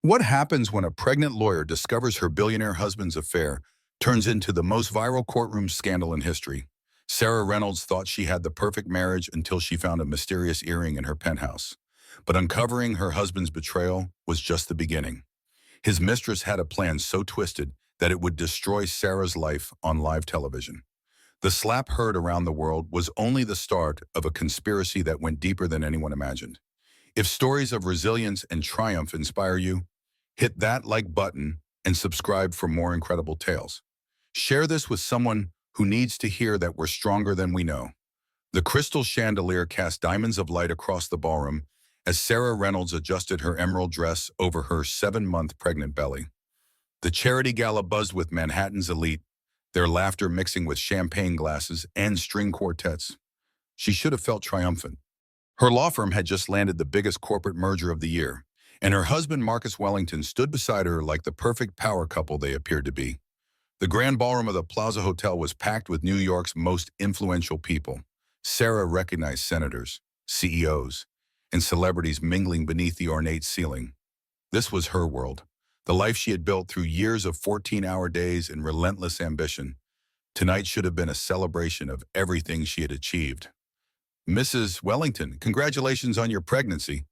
What happens when a pregnant lawyer discovers her billionaire husband's affair turns into the most viral courtroom scandal in history? Sarah Reynolds thought she had the perfect marriage until she found a mysterious earring in her penthouse. But uncovering her husband's betrayal was just the beginning. His mistress had a plan so twisted that it would destroy Sarah's life on live television. The slap heard around the world was only the start of a conspiracy that went deeper than anyone imagined. If stories of resilience and triumph inspire you, hit that like button and subscribe for more incredible tales. Share this with someone who needs to hear that we're stronger than we know. The crystal chandelier cast diamonds of light across the ballroom as Sarah Reynolds adjusted her emerald dress over her 7-month pregnant belly. The charity gala buzzed with Manhattan's elite, their laughter mixing with champagne glasses and string quartets. She should have felt triumphant. Her law firm had just landed the biggest corporate merger of the year, and her husband Marcus Wellington stood beside her like the perfect power couple they appeared to be. The grand ballroom of the Plaza Hotel was packed with New York's most influential people. Sarah recognized senators, CEOs, and celebrities mingling beneath the ornate ceiling. This was her world, the life she had built through years of 14-hour days and relentless ambition. Tonight should have been a celebration of everything she had achieved. "Mrs. Wellington, congratulations on your pregnancy,"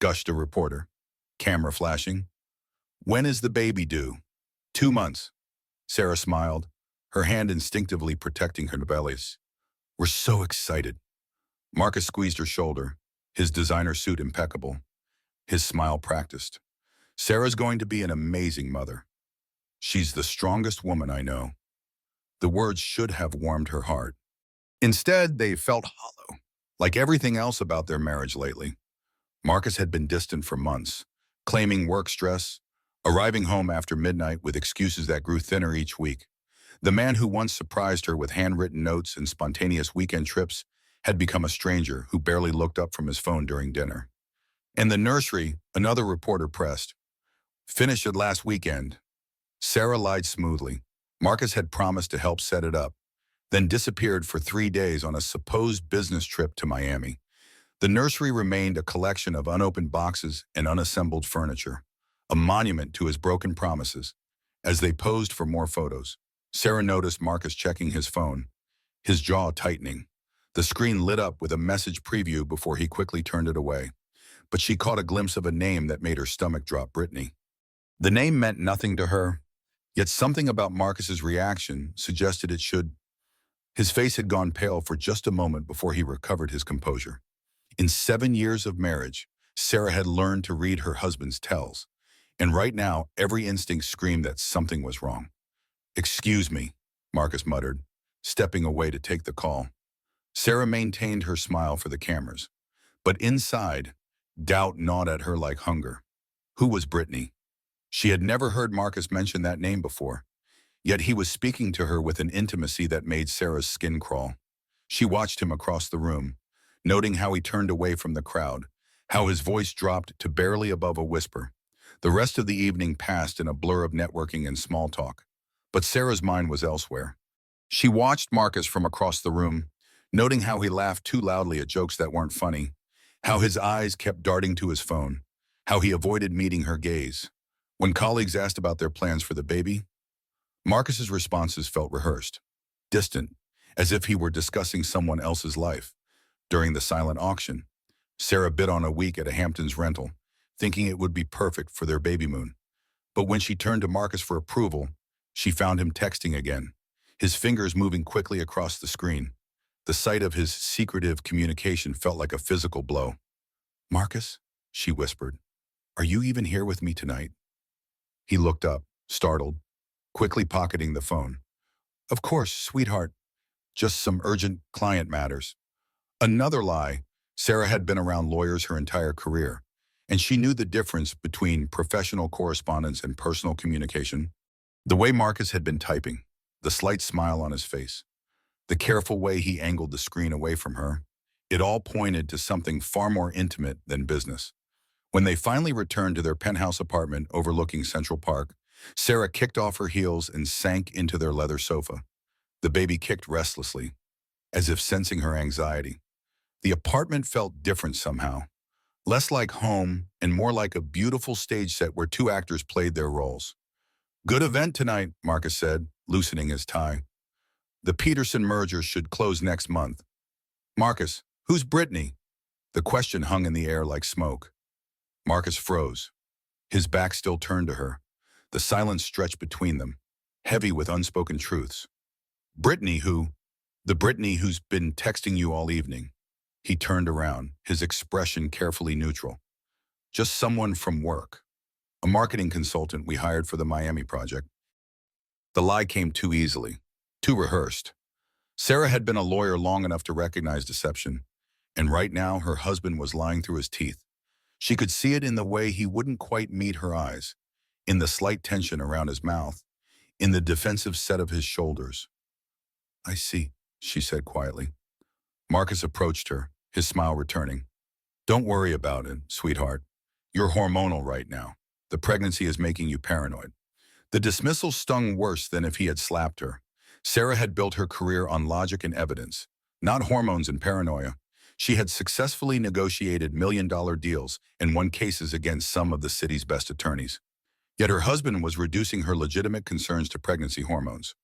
gushed a reporter, camera flashing. "When is the baby due?" "2 months." Sarah smiled, her hand instinctively protecting her bellies. "We're so excited." Marcus squeezed her shoulder, his designer suit impeccable, his smile practiced. "Sarah's going to be an amazing mother. She's the strongest woman I know." The words should have warmed her heart. Instead, they felt hollow, like everything else about their marriage lately. Marcus had been distant for months, claiming work stress, arriving home after midnight with excuses that grew thinner each week. The man who once surprised her with handwritten notes and spontaneous weekend trips had become a stranger who barely looked up from his phone during dinner. In the nursery, another reporter pressed, "Finished it last weekend." Sarah lied smoothly. Marcus had promised to help set it up, then disappeared for 3 days on a supposed business trip to Miami. The nursery remained a collection of unopened boxes and unassembled furniture, a monument to his broken promises. As they posed for more photos, Sarah noticed Marcus checking his phone, his jaw tightening. The screen lit up with a message preview before he quickly turned it away. But she caught a glimpse of a name that made her stomach drop: Brittany. The name meant nothing to her, yet something about Marcus's reaction suggested it should. His face had gone pale for just a moment before he recovered his composure. In 7 years of marriage, Sarah had learned to read her husband's tells, and right now every instinct screamed that something was wrong. "Excuse me," Marcus muttered, stepping away to take the call. Sarah maintained her smile for the cameras, but inside, doubt gnawed at her like hunger. Who was Brittany? She had never heard Marcus mention that name before, yet he was speaking to her with an intimacy that made Sarah's skin crawl. She watched him across the room, noting how he turned away from the crowd, how his voice dropped to barely above a whisper. The rest of the evening passed in a blur of networking and small talk, but Sarah's mind was elsewhere. She watched Marcus from across the room, noting how he laughed too loudly at jokes that weren't funny, how his eyes kept darting to his phone, how he avoided meeting her gaze. When colleagues asked about their plans for the baby, Marcus's responses felt rehearsed, distant, as if he were discussing someone else's life. During the silent auction, Sarah bid on a week at a Hamptons rental, thinking it would be perfect for their baby moon. But when she turned to Marcus for approval, she found him texting again, his fingers moving quickly across the screen. The sight of his secretive communication felt like a physical blow. "Marcus," she whispered, "are you even here with me tonight?" He looked up, startled, quickly pocketing the phone. "Of course, sweetheart. Just some urgent client matters." Another lie. Sarah had been around lawyers her entire career, and she knew the difference between professional correspondence and personal communication. The way Marcus had been typing, the slight smile on his face, the careful way he angled the screen away from her, it all pointed to something far more intimate than business. When they finally returned to their penthouse apartment overlooking Central Park, Sarah kicked off her heels and sank into their leather sofa. The baby kicked restlessly, as if sensing her anxiety. The apartment felt different somehow, Less like home and more like a beautiful stage set where two actors played their roles. Good event tonight, Marcus said, loosening his tie. The Peterson merger should close next month. Marcus, who's Brittany? The question hung in the air like smoke. Marcus froze, his back still turned to her. The silence stretched between them, heavy with unspoken truths. Brittany who? The Brittany who's been texting you all evening. He turned around, his expression carefully neutral. Just someone from work. A marketing consultant we hired for the Miami project. The lie came too easily, too rehearsed. Sarah had been a lawyer long enough to recognize deception, and right now her husband was lying through his teeth. She could see it in the way he wouldn't quite meet her eyes, in the slight tension around his mouth, in the defensive set of his shoulders. I see, she said quietly. Marcus approached her, his smile returning. Don't worry about it, sweetheart. You're hormonal right now. The pregnancy is making you paranoid. The dismissal stung worse than if he had slapped her. Sarah had built her career on logic and evidence, not hormones and paranoia. She had successfully negotiated million-dollar deals and won cases against some of the city's best attorneys. Yet her husband was reducing her legitimate concerns to pregnancy hormones.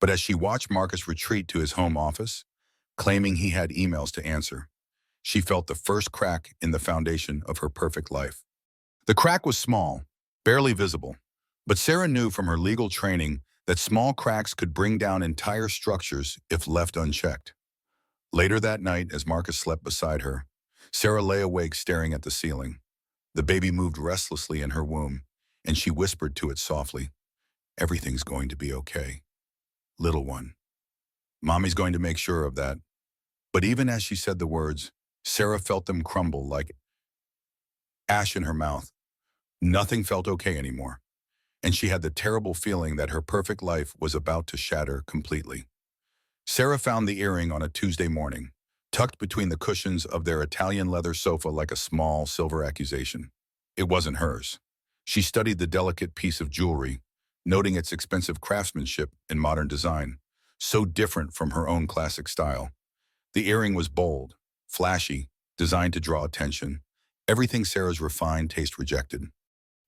But as she watched Marcus retreat to his home office, claiming he had emails to answer, she felt the first crack in the foundation of her perfect life. The crack was small, barely visible, but Sarah knew from her legal training that small cracks could bring down entire structures if left unchecked. Later that night, as Marcus slept beside her, Sarah lay awake staring at the ceiling. The baby moved restlessly in her womb, and she whispered to it softly, "Everything's going to be okay. Little one. Mommy's going to make sure of that." But even as she said the words, Sarah felt them crumble like ash in her mouth. Nothing felt okay anymore, and she had the terrible feeling that her perfect life was about to shatter completely. Sarah found the earring on a Tuesday morning, tucked between the cushions of their Italian leather sofa like a small silver accusation. It wasn't hers. She studied the delicate piece of jewelry, noting its expensive craftsmanship and modern design, so different from her own classic style. The earring was bold, flashy, designed to draw attention. Everything Sarah's refined taste rejected.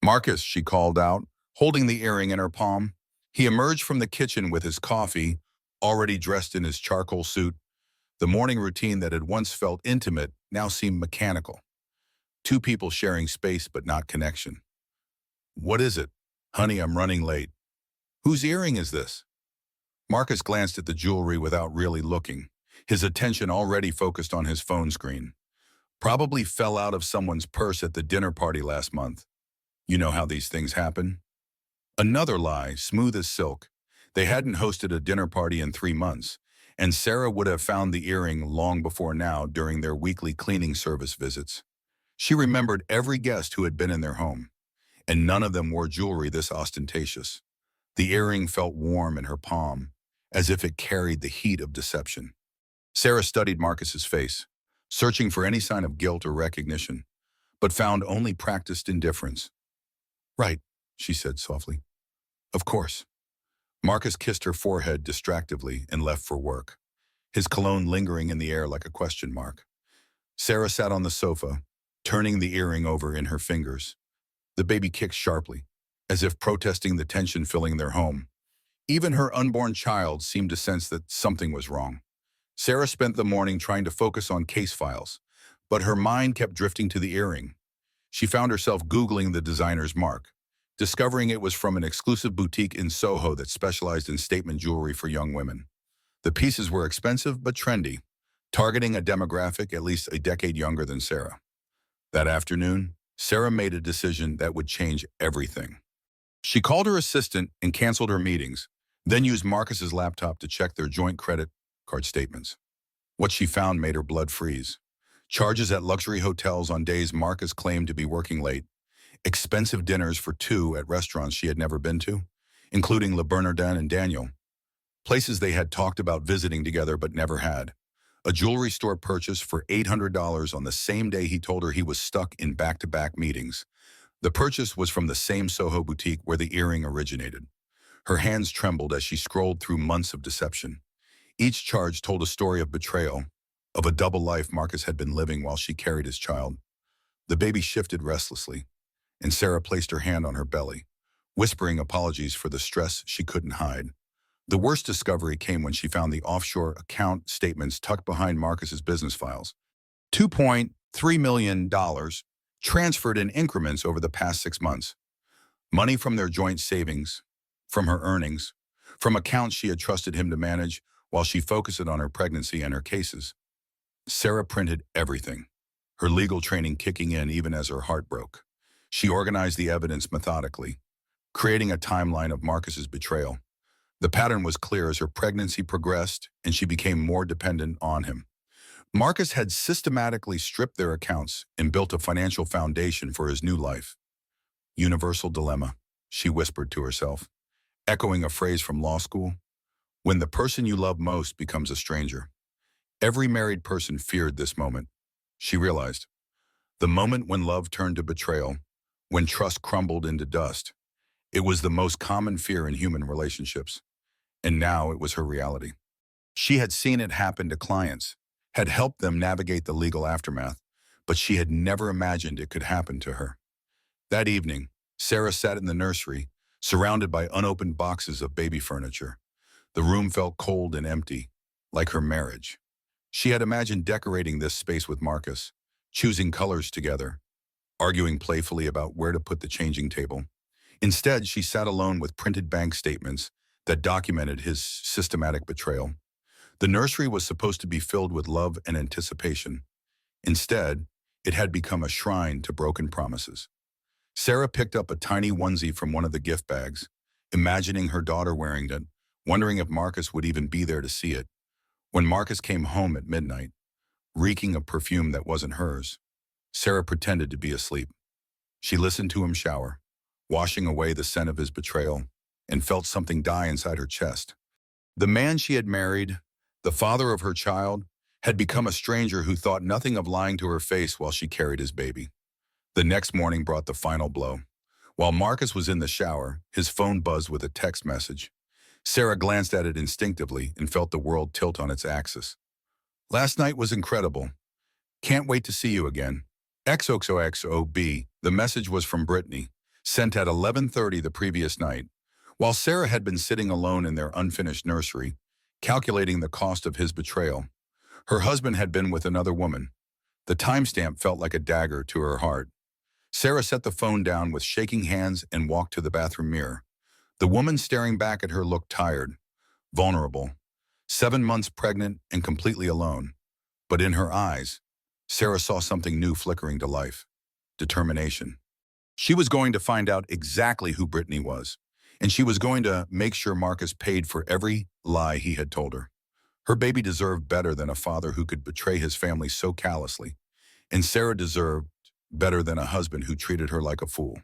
"Marcus," she called out, holding the earring in her palm. He emerged from the kitchen with his coffee, already dressed in his charcoal suit. The morning routine that had once felt intimate now seemed mechanical. Two people sharing space but not connection. "What is it?" "Honey, I'm running late." "Whose earring is this?" Marcus glanced at the jewelry without really looking, his attention already focused on his phone screen. "Probably fell out of someone's purse at the dinner party last month. You know how these things happen." Another lie, smooth as silk. They hadn't hosted a dinner party in 3 months, and Sarah would have found the earring long before now during their weekly cleaning service visits. She remembered every guest who had been in their home, and none of them wore jewelry this ostentatious. The earring felt warm in her palm, as if it carried the heat of deception. Sarah studied Marcus's face, searching for any sign of guilt or recognition, but found only practiced indifference. "Right," she said softly. "Of course." Marcus kissed her forehead distractedly and left for work, his cologne lingering in the air like a question mark. Sarah sat on the sofa, turning the earring over in her fingers. The baby kicked sharply, as if protesting the tension filling their home. Even her unborn child seemed to sense that something was wrong. Sarah spent the morning trying to focus on case files, but her mind kept drifting to the earring. She found herself Googling the designer's mark, discovering it was from an exclusive boutique in Soho that specialized in statement jewelry for young women. The pieces were expensive but trendy, targeting a demographic at least a decade younger than Sarah. That afternoon, Sarah made a decision that would change everything. She called her assistant and canceled her meetings, then used Marcus's laptop to check their joint credit card statements. What she found made her blood freeze. Charges at luxury hotels on days Marcus claimed to be working late, expensive dinners for two at restaurants she had never been to, including Le Bernardin and Daniel, places they had talked about visiting together but never had. A jewelry store purchase for $800 on the same day he told her he was stuck in back-to-back meetings. The purchase was from the same Soho boutique where the earring originated. Her hands trembled as she scrolled through months of deception. Each charge told a story of betrayal, of a double life Marcus had been living while she carried his child. The baby shifted restlessly, and Sarah placed her hand on her belly, whispering apologies for the stress she couldn't hide. The worst discovery came when she found the offshore account statements tucked behind Marcus's business files. $2.3 million transferred in increments over the past 6 months. Money from their joint savings, from her earnings, from accounts she had trusted him to manage while she focused on her pregnancy and her cases. Sarah printed everything, her legal training kicking in even as her heart broke. She organized the evidence methodically, creating a timeline of Marcus's betrayal. The pattern was clear as her pregnancy progressed and she became more dependent on him. Marcus had systematically stripped their accounts and built a financial foundation for his new life. Universal dilemma, she whispered to herself, echoing a phrase from law school. When the person you love most becomes a stranger. Every married person feared this moment. She realized, the moment when love turned to betrayal, when trust crumbled into dust. It was the most common fear in human relationships, and now it was her reality. She had seen it happen to clients, had helped them navigate the legal aftermath, but she had never imagined it could happen to her. That evening, Sarah sat in the nursery, surrounded by unopened boxes of baby furniture. The room felt cold and empty, like her marriage. She had imagined decorating this space with Marcus, choosing colors together, arguing playfully about where to put the changing table. Instead, she sat alone with printed bank statements that documented his systematic betrayal. The nursery was supposed to be filled with love and anticipation. Instead, it had become a shrine to broken promises. Sarah picked up a tiny onesie from one of the gift bags, imagining her daughter wearing it, wondering if Marcus would even be there to see it. When Marcus came home at midnight, reeking of perfume that wasn't hers, Sarah pretended to be asleep. She listened to him shower, washing away the scent of his betrayal, and felt something die inside her chest. The man she had married, the father of her child, had become a stranger who thought nothing of lying to her face while she carried his baby. The next morning brought the final blow. While Marcus was in the shower, his phone buzzed with a text message. Sarah glanced at it instinctively and felt the world tilt on its axis. Last night was incredible. Can't wait to see you again. XOXOXOB. The message was from Brittany, sent at 11:30 the previous night. While Sarah had been sitting alone in their unfinished nursery, calculating the cost of his betrayal, her husband had been with another woman. The timestamp felt like a dagger to her heart. Sarah set the phone down with shaking hands and walked to the bathroom mirror. The woman staring back at her looked tired, vulnerable, 7 months pregnant and completely alone. But in her eyes, Sarah saw something new flickering to life: determination. She was going to find out exactly who Brittany was, and she was going to make sure Marcus paid for every lie he had told her. Her baby deserved better than a father who could betray his family so callously, and Sarah deserved better than a husband who treated her like a fool.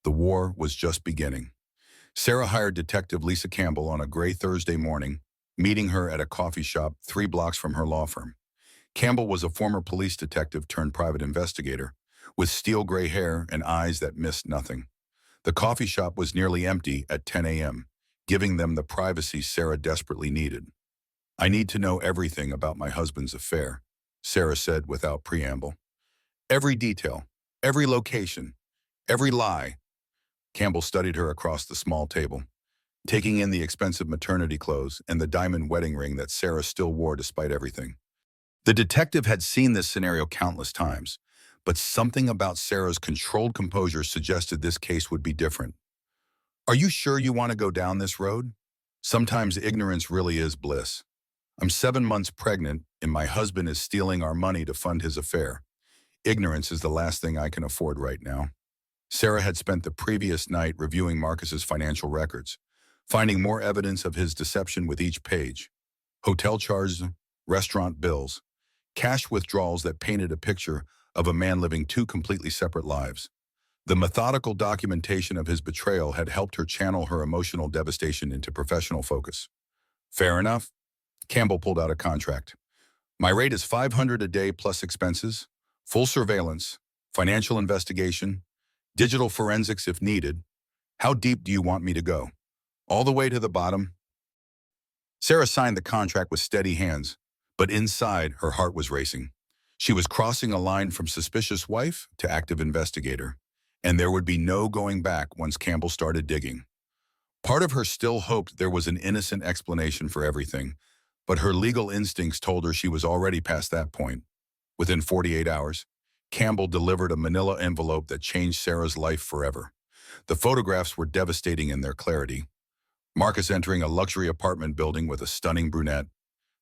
The war was just beginning. Sarah hired Detective Lisa Campbell on a gray Thursday morning, meeting her at a coffee shop 3 blocks from her law firm. Campbell was a former police detective turned private investigator, with steel gray hair and eyes that missed nothing. The coffee shop was nearly empty at 10 a.m., giving them the privacy Sarah desperately needed. "I need to know everything about my husband's affair," Sarah said without preamble. "Every detail, every location, every lie." Campbell studied her across the small table, taking in the expensive maternity clothes and the diamond wedding ring that Sarah still wore despite everything. The detective had seen this scenario countless times, but something about Sarah's controlled composure suggested this case would be different. "Are you sure you want to go down this road? Sometimes ignorance really is bliss. I'm 7 months pregnant, and my husband is stealing our money to fund his affair. Ignorance is the last thing I can afford right now." Sarah had spent the previous night reviewing Marcus's financial records, finding more evidence of his deception with each page. Hotel charges, restaurant bills, cash withdrawals that painted a picture of a man living 2 completely separate lives. The methodical documentation of his betrayal had helped her channel her emotional devastation into professional focus. "Fair enough." Campbell pulled out a contract. "My rate is $500 a day plus expenses, full surveillance, financial investigation, digital forensics if needed. How deep do you want me to go? All the way to the bottom?" Sarah signed the contract with steady hands, but inside her heart was racing. She was crossing a line from suspicious wife to active investigator, and there would be no going back once Campbell started digging. Part of her still hoped there was an innocent explanation for everything, but her legal instincts told her she was already past that point. Within 48 hours, Campbell delivered a manila envelope that changed Sarah's life forever. The photographs were devastating in their clarity. Marcus entering a luxury apartment building with a stunning brunette,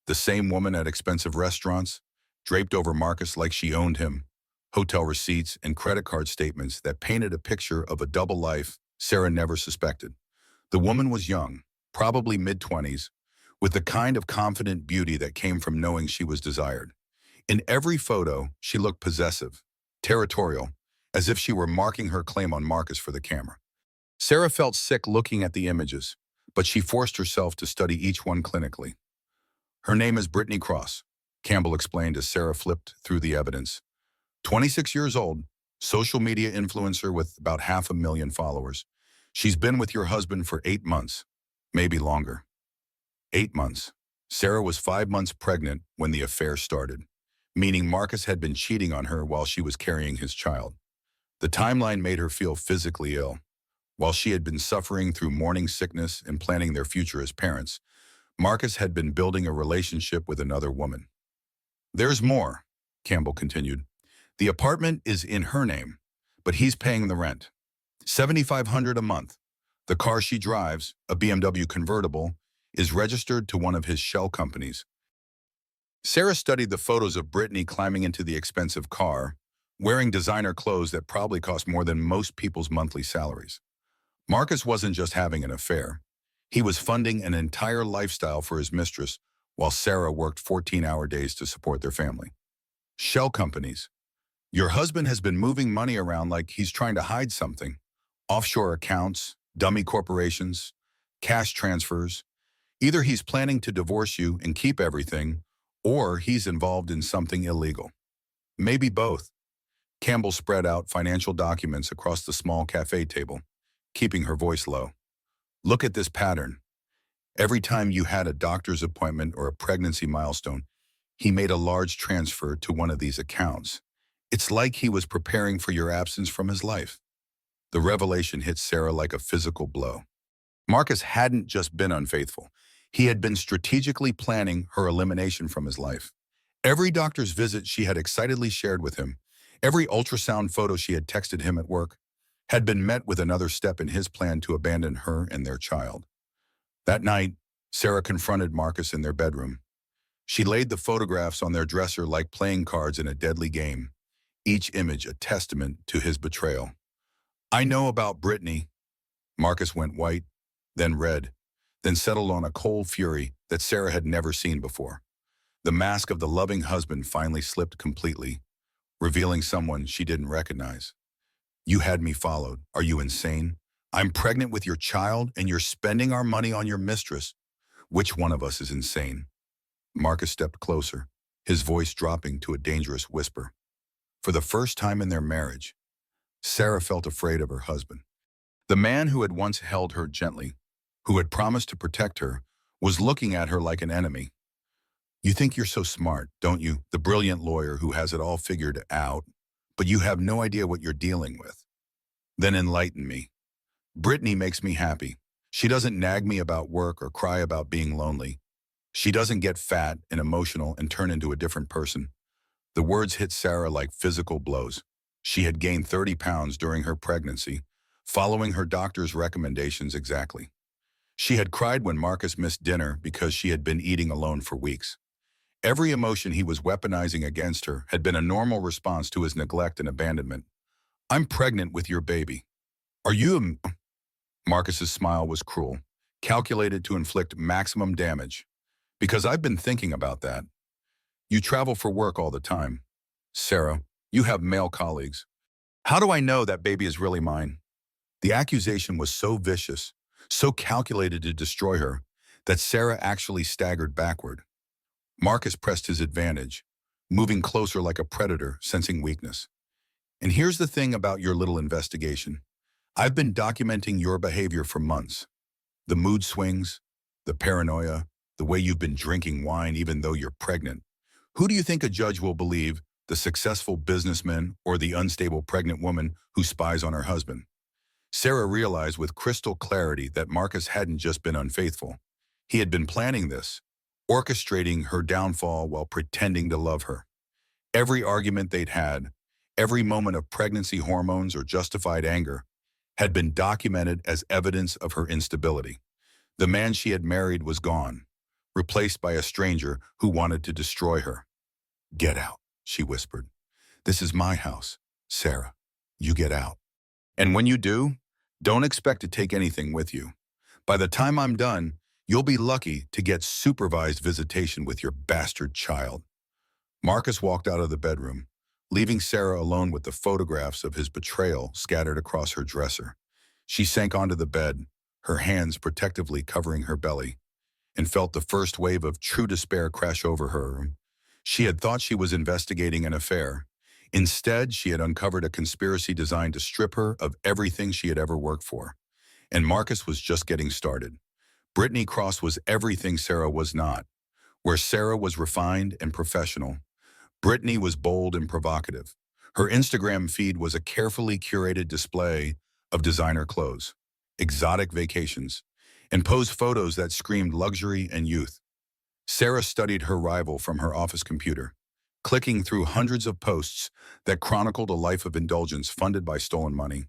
the same woman at expensive restaurants, draped over Marcus like she owned him, hotel receipts and credit card statements that painted a picture of a double life Sarah never suspected. The woman was young, probably mid-20s, with the kind of confident beauty that came from knowing she was desired. In every photo, she looked possessive, territorial, as if she were marking her claim on Marcus for the camera. Sarah felt sick looking at the images, but she forced herself to study each one clinically. Her name is Brittany Cross, Campbell explained as Sarah flipped through the evidence. 26 years old, social media influencer with about 500,000 followers. She's been with your husband for 8 months, maybe longer. 8 months. Sarah was 5 months pregnant when the affair started, meaning Marcus had been cheating on her while she was carrying his child. The timeline made her feel physically ill. While she had been suffering through morning sickness and planning their future as parents, Marcus had been building a relationship with another woman. There's more, Campbell continued. The apartment is in her name, but he's paying the rent. $7,500 a month. The car she drives, a BMW convertible, is registered to one of his shell companies. Sarah studied the photos of Brittany climbing into the expensive car, wearing designer clothes that probably cost more than most people's monthly salaries. Marcus wasn't just having an affair. He was funding an entire lifestyle for his mistress, while Sarah worked 14-hour days to support their family. Shell companies. Your husband has been moving money around like he's trying to hide something. Offshore accounts, dummy corporations, cash transfers. Either he's planning to divorce you and keep everything, or he's involved in something illegal. Maybe both. Campbell spread out financial documents across the small cafe table, keeping her voice low. Look at this pattern. Every time you had a doctor's appointment or a pregnancy milestone, he made a large transfer to one of these accounts. It's like he was preparing for your absence from his life. The revelation hit Sarah like a physical blow. Marcus hadn't just been unfaithful. He had been strategically planning her elimination from his life. Every doctor's visit she had excitedly shared with him, every ultrasound photo she had texted him at work, had been met with another step in his plan to abandon her and their child. That night, Sarah confronted Marcus in their bedroom. She laid the photographs on their dresser like playing cards in a deadly game, each image a testament to his betrayal. I know about Brittany. Marcus went white, then red, then settled on a cold fury that Sarah had never seen before. The mask of the loving husband finally slipped completely, revealing someone she didn't recognize. You had me followed. Are you insane? I'm pregnant with your child and you're spending our money on your mistress. Which one of us is insane? Marcus stepped closer, his voice dropping to a dangerous whisper. For the first time in their marriage, Sarah felt afraid of her husband. The man who had once held her gently, who had promised to protect her, was looking at her like an enemy. You think you're so smart, don't you? The brilliant lawyer who has it all figured out, but you have no idea what you're dealing with. Then enlighten me. Brittany makes me happy. She doesn't nag me about work or cry about being lonely. She doesn't get fat and emotional and turn into a different person. The words hit Sarah like physical blows. She had gained 30 pounds during her pregnancy, following her doctor's recommendations exactly. She had cried when Marcus missed dinner because she had been eating alone for weeks. Every emotion he was weaponizing against her had been a normal response to his neglect and abandonment. I'm pregnant with your baby. Are you a... Marcus's smile was cruel, calculated to inflict maximum damage. Because I've been thinking about that. You travel for work all the time. Sarah, you have male colleagues. How do I know that baby is really mine? The accusation was so vicious, so calculated to destroy her, that Sarah actually staggered backward. Marcus pressed his advantage, moving closer like a predator, sensing weakness. And here's the thing about your little investigation. I've been documenting your behavior for months. The mood swings, the paranoia, the way you've been drinking wine even though you're pregnant. Who do you think a judge will believe, the successful businessman or the unstable pregnant woman who spies on her husband. Sarah realized with crystal clarity that Marcus hadn't just been unfaithful. He had been planning this, orchestrating her downfall while pretending to love her. Every argument they'd had, every moment of pregnancy hormones or justified anger, had been documented as evidence of her instability. The man she had married was gone, replaced by a stranger who wanted to destroy her. "Get out," she whispered. "This is my house, Sarah. You get out. And when you do, don't expect to take anything with you. By the time I'm done, you'll be lucky to get supervised visitation with your bastard child." Marcus walked out of the bedroom, leaving Sarah alone with the photographs of his betrayal scattered across her dresser. She sank onto the bed, her hands protectively covering her belly, and felt the first wave of true despair crash over her. She had thought she was investigating an affair. Instead, she had uncovered a conspiracy designed to strip her of everything she had ever worked for. And Marcus was just getting started. Brittany Cross was everything Sarah was not. Where Sarah was refined and professional, Brittany was bold and provocative. Her Instagram feed was a carefully curated display of designer clothes, exotic vacations, and posed photos that screamed luxury and youth. Sarah studied her rival from her office computer, clicking through hundreds of posts that chronicled a life of indulgence funded by stolen money.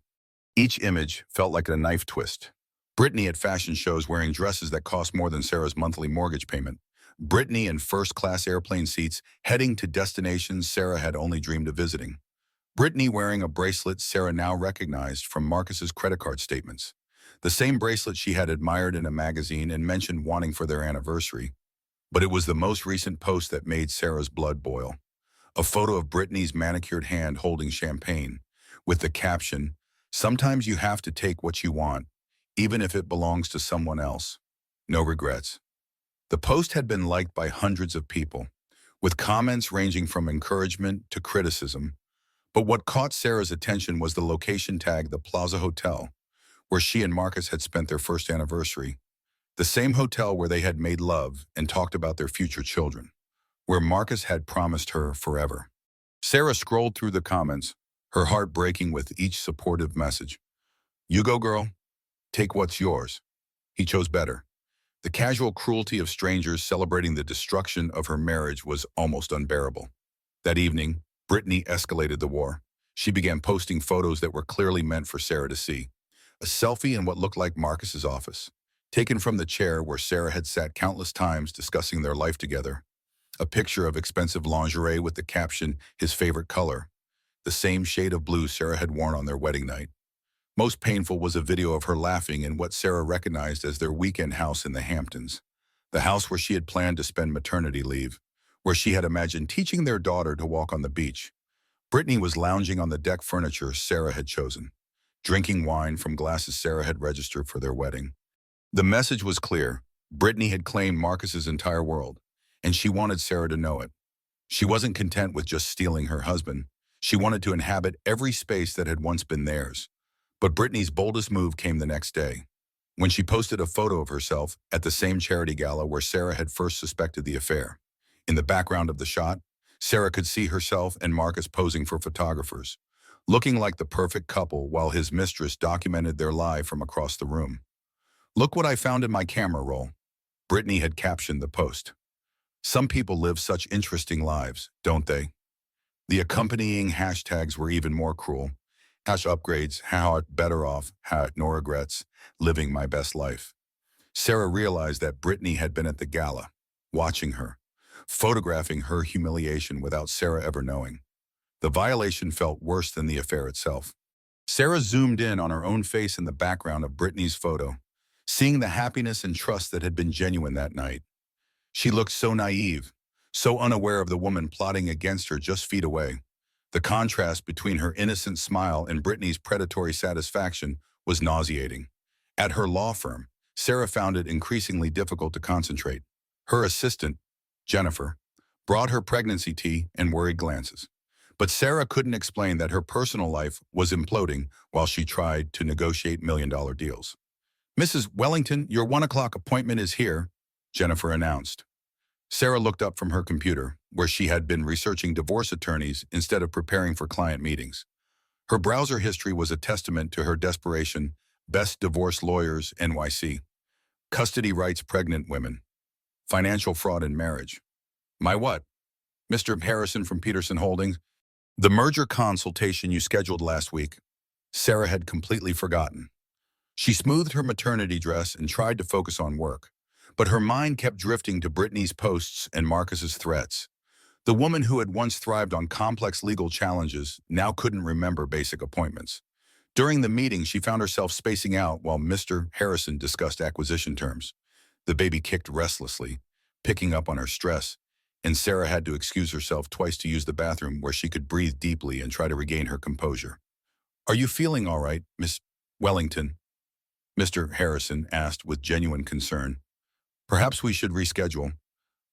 Each image felt like a knife twist. Brittany at fashion shows wearing dresses that cost more than Sarah's monthly mortgage payment. Brittany in first-class airplane seats heading to destinations Sarah had only dreamed of visiting. Brittany wearing a bracelet Sarah now recognized from Marcus's credit card statements. The same bracelet she had admired in a magazine and mentioned wanting for their anniversary. But it was the most recent post that made Sarah's blood boil. A photo of Brittany's manicured hand holding champagne, with the caption, "Sometimes you have to take what you want, even if it belongs to someone else. No regrets." The post had been liked by hundreds of people, with comments ranging from encouragement to criticism. But what caught Sarah's attention was the location tag, the Plaza Hotel, where she and Marcus had spent their first anniversary. The same hotel where they had made love and talked about their future children, where Marcus had promised her forever. Sarah scrolled through the comments, her heart breaking with each supportive message. "You go, girl. Take what's yours. He chose better." The casual cruelty of strangers celebrating the destruction of her marriage was almost unbearable. That evening, Brittany escalated the war. She began posting photos that were clearly meant for Sarah to see. A selfie in what looked like Marcus's office, taken from the chair where Sarah had sat countless times discussing their life together. A picture of expensive lingerie with the caption, "His favorite color," the same shade of blue Sarah had worn on their wedding night. Most painful was a video of her laughing in what Sarah recognized as their weekend house in the Hamptons, the house where she had planned to spend maternity leave, where she had imagined teaching their daughter to walk on the beach. Brittany was lounging on the deck furniture Sarah had chosen, drinking wine from glasses Sarah had registered for their wedding. The message was clear. Brittany had claimed Marcus's entire world, and she wanted Sarah to know it. She wasn't content with just stealing her husband. She wanted to inhabit every space that had once been theirs. But Brittany's boldest move came the next day, when she posted a photo of herself at the same charity gala where Sarah had first suspected the affair. In the background of the shot, Sarah could see herself and Marcus posing for photographers, looking like the perfect couple while his mistress documented their lie from across the room. "Look what I found in my camera roll," Brittany had captioned the post. "Some people live such interesting lives, don't they?" The accompanying hashtags were even more cruel. #upgrades, #better off, #no regrets, living my best life. Sarah realized that Brittany had been at the gala, watching her, photographing her humiliation without Sarah ever knowing. The violation felt worse than the affair itself. Sarah zoomed in on her own face in the background of Brittany's photo, seeing the happiness and trust that had been genuine that night. She looked so naive, so unaware of the woman plotting against her just feet away. The contrast between her innocent smile and Brittany's predatory satisfaction was nauseating. At her law firm, Sarah found it increasingly difficult to concentrate. Her assistant, Jennifer, brought her pregnancy tea and worried glances. But Sarah couldn't explain that her personal life was imploding while she tried to negotiate million-dollar deals. "Mrs. Wellington, your 1 o'clock appointment is here," Jennifer announced. Sarah looked up from her computer, where she had been researching divorce attorneys instead of preparing for client meetings. Her browser history was a testament to her desperation. Best divorce lawyers, NYC. Custody rights pregnant women. Financial fraud in marriage. My what? Mr. Harrison from Peterson Holdings. The merger consultation you scheduled last week. Sarah had completely forgotten. She smoothed her maternity dress and tried to focus on work, but her mind kept drifting to Brittany's posts and Marcus's threats. The woman who had once thrived on complex legal challenges now couldn't remember basic appointments. During the meeting, she found herself spacing out while Mr. Harrison discussed acquisition terms. The baby kicked restlessly, picking up on her stress, and Sarah had to excuse herself twice to use the bathroom where she could breathe deeply and try to regain her composure. "Are you feeling all right, Miss Wellington?" Mr. Harrison asked with genuine concern. "Perhaps we should reschedule."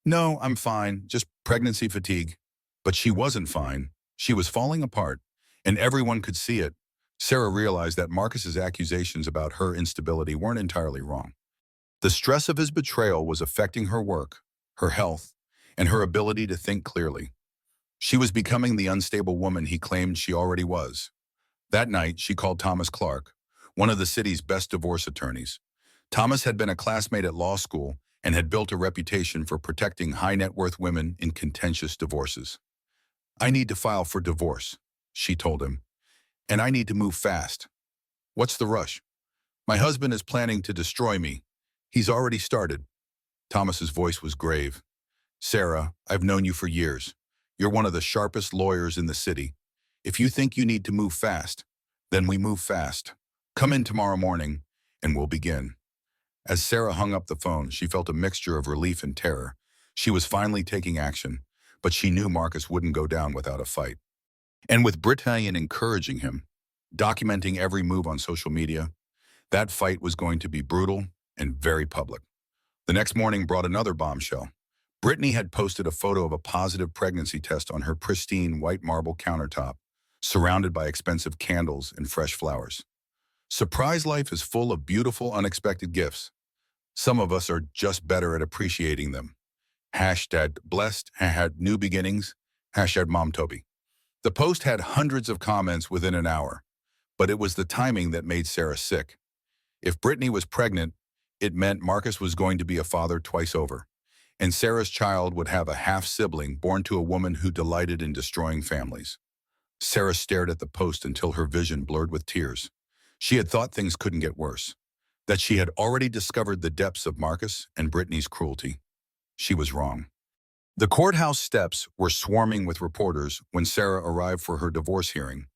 "No, I'm fine, just pregnancy fatigue." But she wasn't fine. She was falling apart, and everyone could see it. Sarah realized that Marcus's accusations about her instability weren't entirely wrong. The stress of his betrayal was affecting her work, her health, and her ability to think clearly. She was becoming the unstable woman he claimed she already was. That night, she called Thomas Clark, one of the city's best divorce attorneys. Thomas had been a classmate at law school and had built a reputation for protecting high-net-worth women in contentious divorces. "I need to file for divorce," she told him, "and I need to move fast." "What's the rush?" "My husband is planning to destroy me. He's already started." Thomas's voice was grave. "Sarah, I've known you for years. You're one of the sharpest lawyers in the city. If you think you need to move fast, then we move fast. Come in tomorrow morning, and we'll begin." As Sarah hung up the phone, she felt a mixture of relief and terror. She was finally taking action, but she knew Marcus wouldn't go down without a fight. And with Brittany encouraging him, documenting every move on social media, that fight was going to be brutal and very public. The next morning brought another bombshell. Brittany had posted a photo of a positive pregnancy test on her pristine white marble countertop, surrounded by expensive candles and fresh flowers. Surprise life is full of beautiful, unexpected gifts. Some of us are just better at appreciating them. Hashtag blessed, hashtag new beginnings, hashtag Mom Toby. The post had hundreds of comments within an hour, but it was the timing that made Sarah sick. If Brittany was pregnant, it meant Marcus was going to be a father twice over, and Sarah's child would have a half-sibling born to a woman who delighted in destroying families. Sarah stared at the post until her vision blurred with tears. She had thought things couldn't get worse, that she had already discovered the depths of Marcus and Brittany's cruelty. She was wrong. The courthouse steps were swarming with reporters when Sarah arrived for her divorce hearing.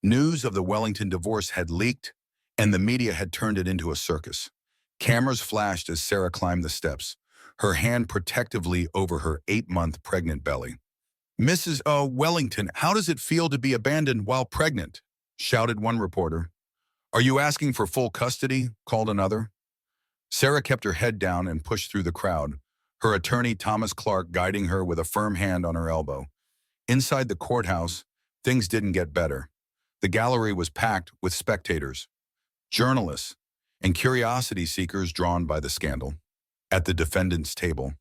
News of the Wellington divorce had leaked, and the media had turned it into a circus. Cameras flashed as Sarah climbed the steps, her hand protectively over her 8-month pregnant belly. "Mrs. Wellington, how does it feel to be abandoned while pregnant?" shouted one reporter. "Are you asking for full custody?" called another. Sarah kept her head down and pushed through the crowd, her attorney Thomas Clark guiding her with a firm hand on her elbow. Inside the courthouse, things didn't get better. The gallery was packed with spectators, journalists, and curiosity seekers drawn by the scandal. At the defendant's table,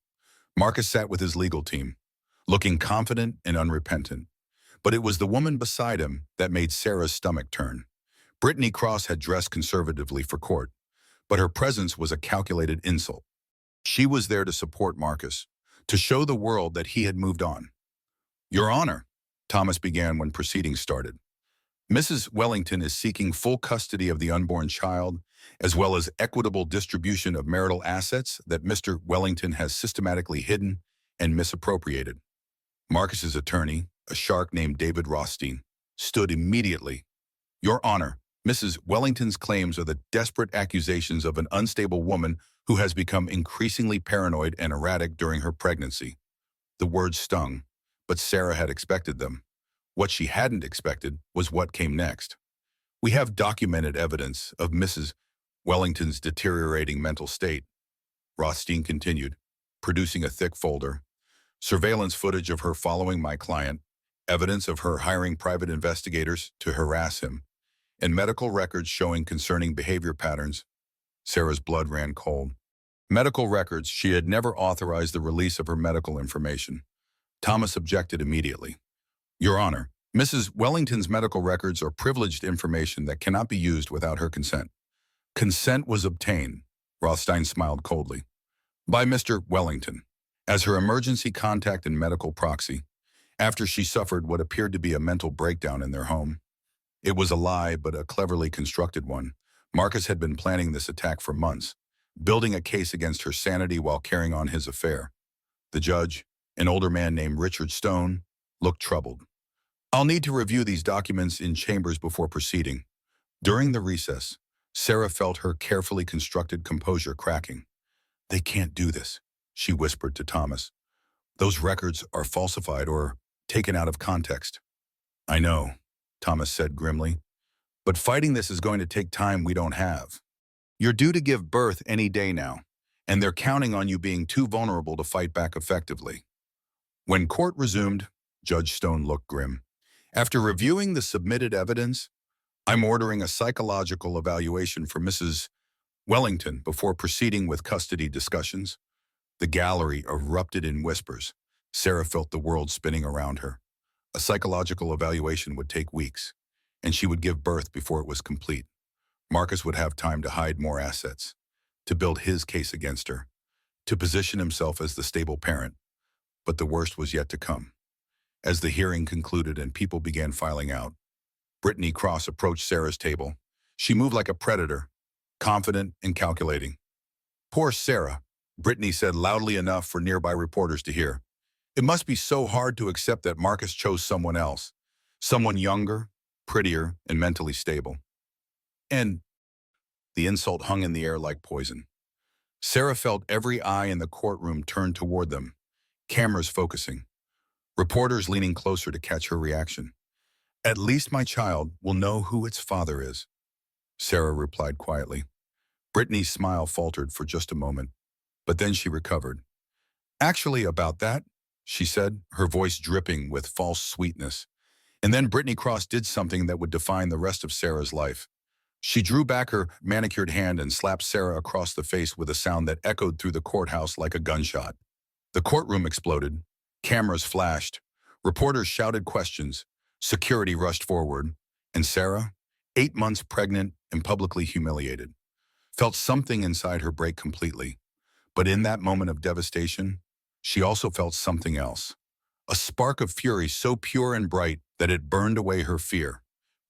Marcus sat with his legal team, looking confident and unrepentant. But it was the woman beside him that made Sarah's stomach turn. Brittany Cross had dressed conservatively for court, but her presence was a calculated insult. She was there to support Marcus, to show the world that he had moved on. "Your Honor," Thomas began when proceedings started, "Mrs. Wellington is seeking full custody of the unborn child, as well as equitable distribution of marital assets that Mr. Wellington has systematically hidden and misappropriated." Marcus's attorney, a shark named David Rothstein, stood immediately. "Your Honor, Mrs. Wellington's claims are the desperate accusations of an unstable woman who has become increasingly paranoid and erratic during her pregnancy." The words stung, but Sarah had expected them. What she hadn't expected was what came next. "We have documented evidence of Mrs. Wellington's deteriorating mental state," Rothstein continued, producing a thick folder. "Surveillance footage of her following my client, evidence of her hiring private investigators to harass him, and medical records showing concerning behavior patterns." Sarah's blood ran cold. Medical records. She had never authorized the release of her medical information. Thomas objected immediately. Your Honor, Mrs. Wellington's medical records are privileged information that cannot be used without her consent. Consent was obtained, Rothstein smiled coldly, by Mr. Wellington, as her emergency contact and medical proxy, after she suffered what appeared to be a mental breakdown in their home. It was a lie, but a cleverly constructed one. Marcus had been planning this attack for months, building a case against her sanity while carrying on his affair. The judge, an older man named Richard Stone, looked troubled. I'll need to review these documents in chambers before proceeding. During the recess, Sarah felt her carefully constructed composure cracking. They can't do this, she whispered to Thomas. Those records are falsified or taken out of context. I know, Thomas said grimly, but fighting this is going to take time we don't have. You're due to give birth any day now, and they're counting on you being too vulnerable to fight back effectively. When court resumed, Judge Stone looked grim. After reviewing the submitted evidence, I'm ordering a psychological evaluation for Mrs. Wellington before proceeding with custody discussions. The gallery erupted in whispers. Sarah felt the world spinning around her. A psychological evaluation would take weeks, and she would give birth before it was complete. Marcus would have time to hide more assets, to build his case against her, to position himself as the stable parent. But the worst was yet to come. As the hearing concluded and people began filing out, Brittany Cross approached Sarah's table. She moved like a predator, confident and calculating. Poor Sarah, Brittany said loudly enough for nearby reporters to hear. It must be so hard to accept that Marcus chose someone else, someone younger, prettier, and mentally stable. And the insult hung in the air like poison. Sarah felt every eye in the courtroom turn toward them, cameras focusing, reporters leaning closer to catch her reaction. At least my child will know who its father is, Sarah replied quietly. Brittany's smile faltered for just a moment, but then she recovered. Actually, about that, she said, her voice dripping with false sweetness. And then Brittany Cross did something that would define the rest of Sarah's life. She drew back her manicured hand and slapped Sarah across the face with a sound that echoed through the courthouse like a gunshot. The courtroom exploded. Cameras flashed. Reporters shouted questions. Security rushed forward. And Sarah, 8 months pregnant and publicly humiliated, felt something inside her break completely. But in that moment of devastation, she also felt something else. A spark of fury so pure and bright that it burned away her fear.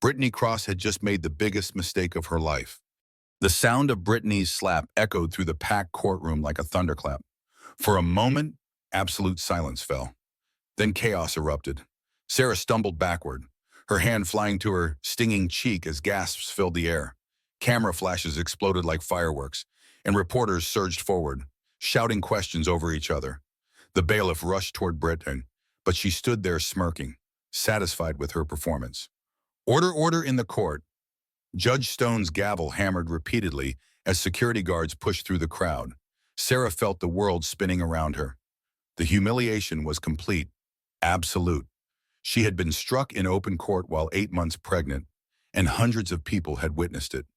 Brittany Cross had just made the biggest mistake of her life. The sound of Brittany's slap echoed through the packed courtroom like a thunderclap. For a moment, absolute silence fell. Then chaos erupted. Sarah stumbled backward, her hand flying to her stinging cheek as gasps filled the air. Camera flashes exploded like fireworks, and reporters surged forward, shouting questions over each other. The bailiff rushed toward Brittany, but she stood there smirking, satisfied with her performance. Order, order in the court. Judge Stone's gavel hammered repeatedly as security guards pushed through the crowd. Sarah felt the world spinning around her. The humiliation was complete, absolute. She had been struck in open court while 8 months pregnant, and hundreds of people had witnessed it.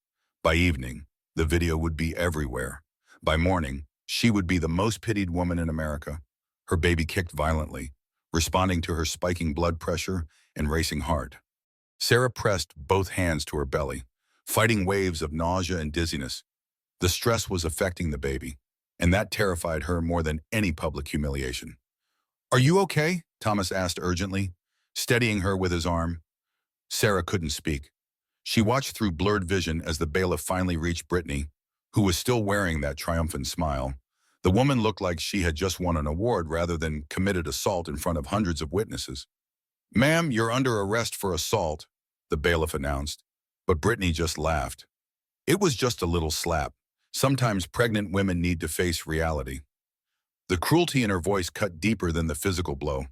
By evening, the video would be everywhere. By morning, she would be the most pitied woman in America. Her baby kicked violently, responding to her spiking blood pressure and racing heart. Sarah pressed both hands to her belly, fighting waves of nausea and dizziness. The stress was affecting the baby, and that terrified her more than any public humiliation. Are you okay? Thomas asked urgently, steadying her with his arm. Sarah couldn't speak. She watched through blurred vision as the bailiff finally reached Brittany, who was still wearing that triumphant smile. The woman looked like she had just won an award rather than committed assault in front of hundreds of witnesses. Ma'am, you're under arrest for assault, the bailiff announced, but Brittany just laughed. It was just a little slap. Sometimes pregnant women need to face reality. The cruelty in her voice cut deeper than the physical blow.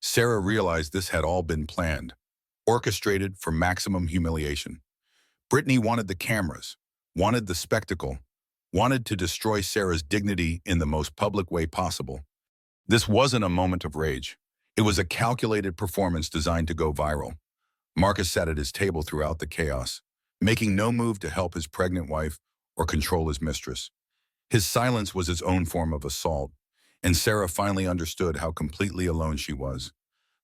Sarah realized this had all been planned, orchestrated for maximum humiliation. Brittany wanted the cameras, wanted the spectacle, wanted to destroy Sarah's dignity in the most public way possible. This wasn't a moment of rage. It was a calculated performance designed to go viral. Marcus sat at his table throughout the chaos, making no move to help his pregnant wife or control his mistress. His silence was its own form of assault, and Sarah finally understood how completely alone she was.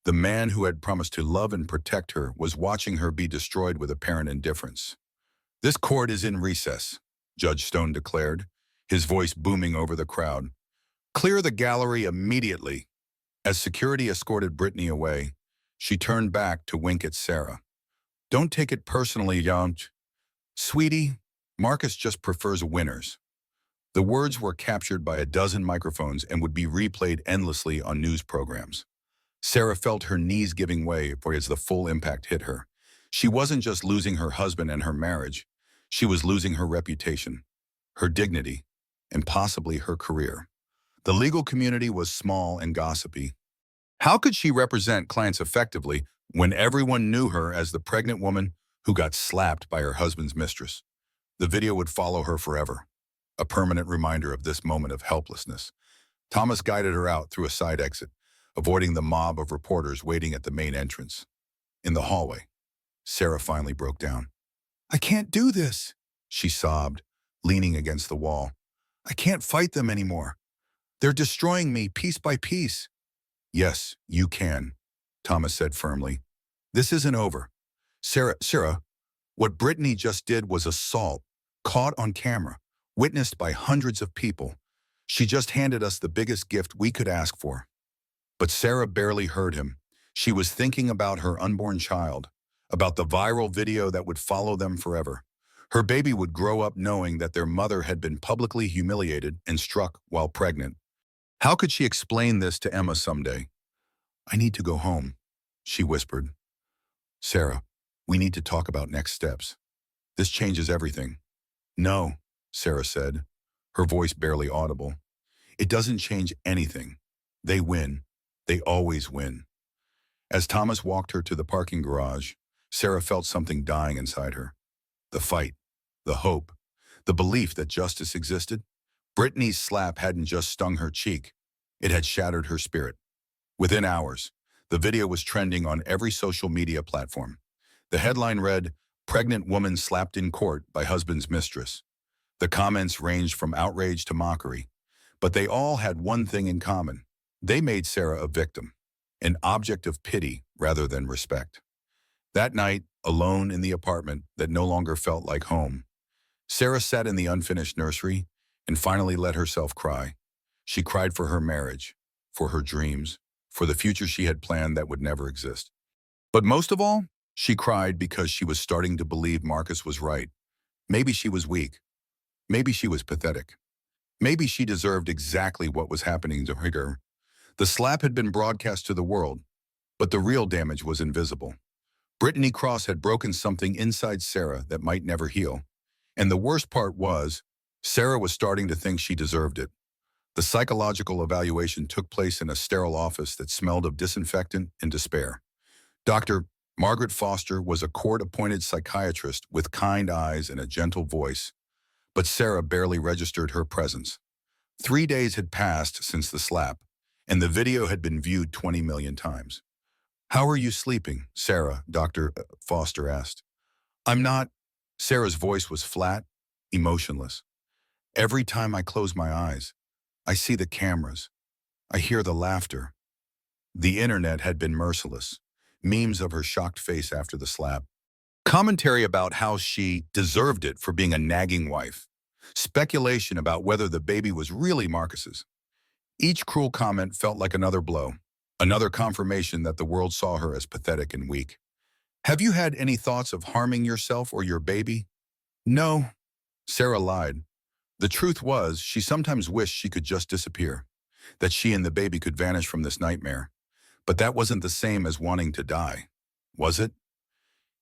The man who had promised to love and protect her was watching her be destroyed with apparent indifference. "This court is in recess," Judge Stone declared, his voice booming over the crowd. "Clear the gallery immediately." As security escorted Brittany away, she turned back to wink at Sarah. "Don't take it personally, young sweetie. Marcus just prefers winners." The words were captured by a dozen microphones and would be replayed endlessly on news programs. Sarah felt her knees giving way as the full impact hit her. She wasn't just losing her husband and her marriage. She was losing her reputation, her dignity, and possibly her career. The legal community was small and gossipy. How could she represent clients effectively when everyone knew her as the pregnant woman who got slapped by her husband's mistress? The video would follow her forever, a permanent reminder of this moment of helplessness. Thomas guided her out through a side exit, avoiding the mob of reporters waiting at the main entrance. In the hallway, Sarah finally broke down. "I can't do this," she sobbed, leaning against the wall. "I can't fight them anymore. They're destroying me piece by piece." "Yes, you can," Thomas said firmly. "This isn't over." Sarah, what Brittany just did was assault, caught on camera, witnessed by hundreds of people. She just handed us the biggest gift we could ask for." But Sarah barely heard him. She was thinking about her unborn child, about the viral video that would follow them forever. Her baby would grow up knowing that their mother had been publicly humiliated and struck while pregnant. How could she explain this to Emma someday? "I need to go home," she whispered. "Sarah, we need to talk about next steps. This changes everything." "No," Sarah said, her voice barely audible. "It doesn't change anything. They win. They always win." As Thomas walked her to the parking garage, Sarah felt something dying inside her. The fight, the hope, the belief that justice existed. Brittany's slap hadn't just stung her cheek. It had shattered her spirit. Within hours, the video was trending on every social media platform. The headline read, "Pregnant Woman Slapped in Court by Husband's Mistress." The comments ranged from outrage to mockery, but they all had one thing in common. They made Sarah a victim, an object of pity rather than respect. That night, alone in the apartment that no longer felt like home, Sarah sat in the unfinished nursery and finally let herself cry. She cried for her marriage, for her dreams, for the future she had planned that would never exist. But most of all, she cried because she was starting to believe Marcus was right. Maybe she was weak. Maybe she was pathetic. Maybe she deserved exactly what was happening to her. The slap had been broadcast to the world, but the real damage was invisible. Brittany Cross had broken something inside Sarah that might never heal. And the worst part was, Sarah was starting to think she deserved it. The psychological evaluation took place in a sterile office that smelled of disinfectant and despair. Dr. Margaret Foster was a court-appointed psychiatrist with kind eyes and a gentle voice, but Sarah barely registered her presence. 3 days had passed since the slap, and the video had been viewed 20 million times. "How are you sleeping, Sarah?" Dr. Foster asked. "I'm not." Sarah's voice was flat, emotionless. "Every time I close my eyes, I see the cameras. I hear the laughter." The internet had been merciless. Memes of her shocked face after the slap. Commentary about how she deserved it for being a nagging wife. Speculation about whether the baby was really Marcus's. Each cruel comment felt like another blow, another confirmation that the world saw her as pathetic and weak. "Have you had any thoughts of harming yourself or your baby?" "No," Sarah lied. The truth was, she sometimes wished she could just disappear, that she and the baby could vanish from this nightmare. But that wasn't the same as wanting to die, was it?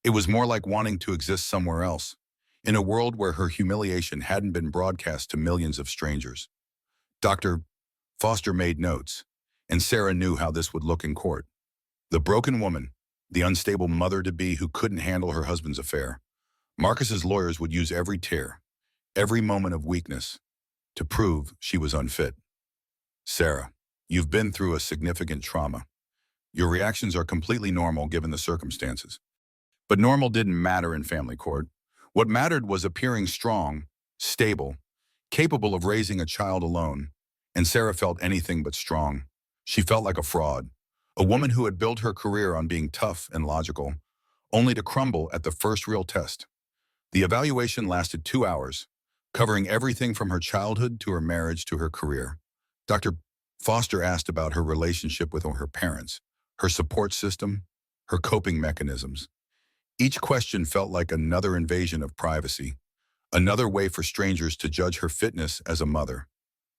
It was more like wanting to exist somewhere else, in a world where her humiliation hadn't been broadcast to millions of strangers. Dr. Foster made notes, and Sarah knew how this would look in court. The broken woman, the unstable mother-to-be who couldn't handle her husband's affair. Marcus's lawyers would use every tear, every moment of weakness, to prove she was unfit. "Sarah, you've been through a significant trauma. Your reactions are completely normal given the circumstances." But normal didn't matter in family court. What mattered was appearing strong, stable, capable of raising a child alone, and Sarah felt anything but strong. She felt like a fraud, a woman who had built her career on being tough and logical, only to crumble at the first real test. The evaluation lasted 2 hours, covering everything from her childhood to her marriage to her career. Dr. Foster asked about her relationship with her parents, her support system, her coping mechanisms. Each question felt like another invasion of privacy, another way for strangers to judge her fitness as a mother.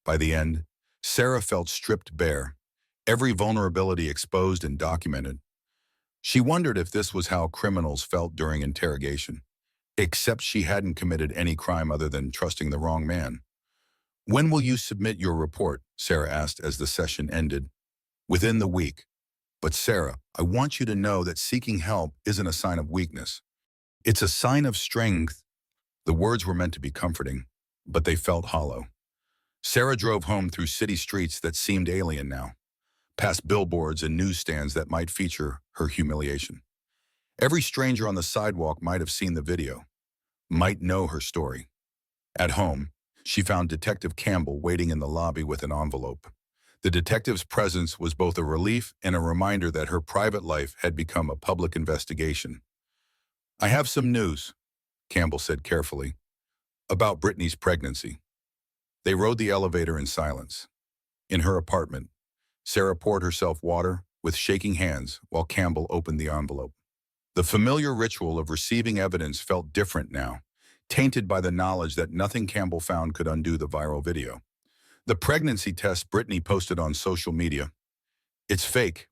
By the end, Sarah felt stripped bare, every vulnerability exposed and documented. She wondered if this was how criminals felt during interrogation, except she hadn't committed any crime other than trusting the wrong man. "When will you submit your report?" Sarah asked as the session ended. "Within the week. But Sarah, I want you to know that seeking help isn't a sign of weakness. It's a sign of strength." The words were meant to be comforting, but they felt hollow. Sarah drove home through city streets that seemed alien now, past billboards and newsstands that might feature her humiliation. Every stranger on the sidewalk might have seen the video, might know her story. At home, she found Detective Campbell waiting in the lobby with an envelope. The detective's presence was both a relief and a reminder that her private life had become a public investigation. "I have some news," Campbell said carefully, "about Brittany's pregnancy." They rode the elevator in silence. In her apartment, Sarah poured herself water with shaking hands while Campbell opened the envelope. The familiar ritual of receiving evidence felt different now, tainted by the knowledge that nothing Campbell found could undo the viral video. The pregnancy test Brittany posted on social media. "It's fake."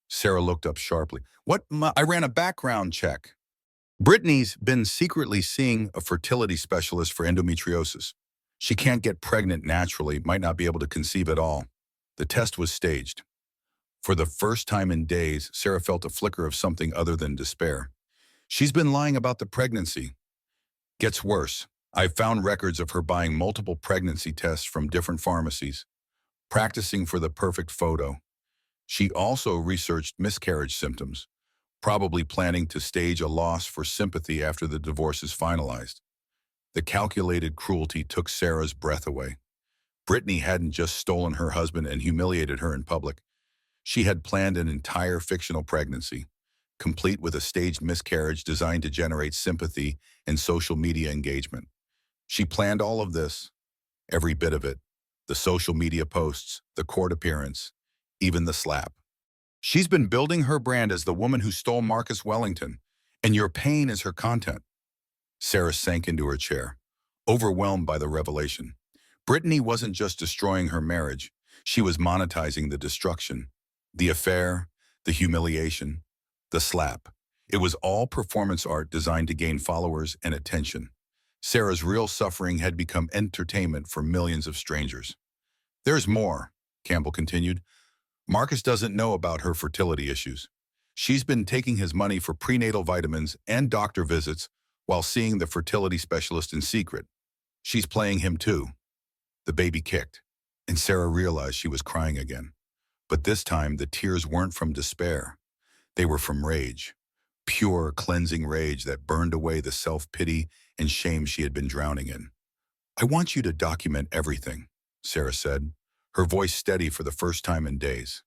Sarah looked up sharply. "What? I ran a background check." Brittany's been secretly seeing a fertility specialist for endometriosis. She can't get pregnant naturally, might not be able to conceive at all. The test was staged. For the first time in days, Sarah felt a flicker of something other than despair. She's been lying about the pregnancy. Gets worse. I've found records of her buying multiple pregnancy tests from different pharmacies, practicing for the perfect photo. She also researched miscarriage symptoms, probably planning to stage a loss for sympathy after the divorce is finalized. The calculated cruelty took Sarah's breath away. Brittany hadn't just stolen her husband and humiliated her in public. She had planned an entire fictional pregnancy, complete with a staged miscarriage designed to generate sympathy and social media engagement. She planned all of this, every bit of it, the social media posts, the court appearance, even the slap. She's been building her brand as the woman who stole Marcus Wellington, and your pain is her content. Sarah sank into her chair, overwhelmed by the revelation. Brittany wasn't just destroying her marriage, she was monetizing the destruction. The affair, the humiliation, the slap. It was all performance art designed to gain followers and attention. Sarah's real suffering had become entertainment for millions of strangers. "There's more," Campbell continued. "Marcus doesn't know about her fertility issues. She's been taking his money for prenatal vitamins and doctor visits while seeing the fertility specialist in secret. She's playing him too." The baby kicked, and Sarah realized she was crying again. But this time, the tears weren't from despair. They were from rage. Pure, cleansing rage that burned away the self-pity and shame she had been drowning in. "I want you to document everything," Sarah said, her voice steady for the first time in days.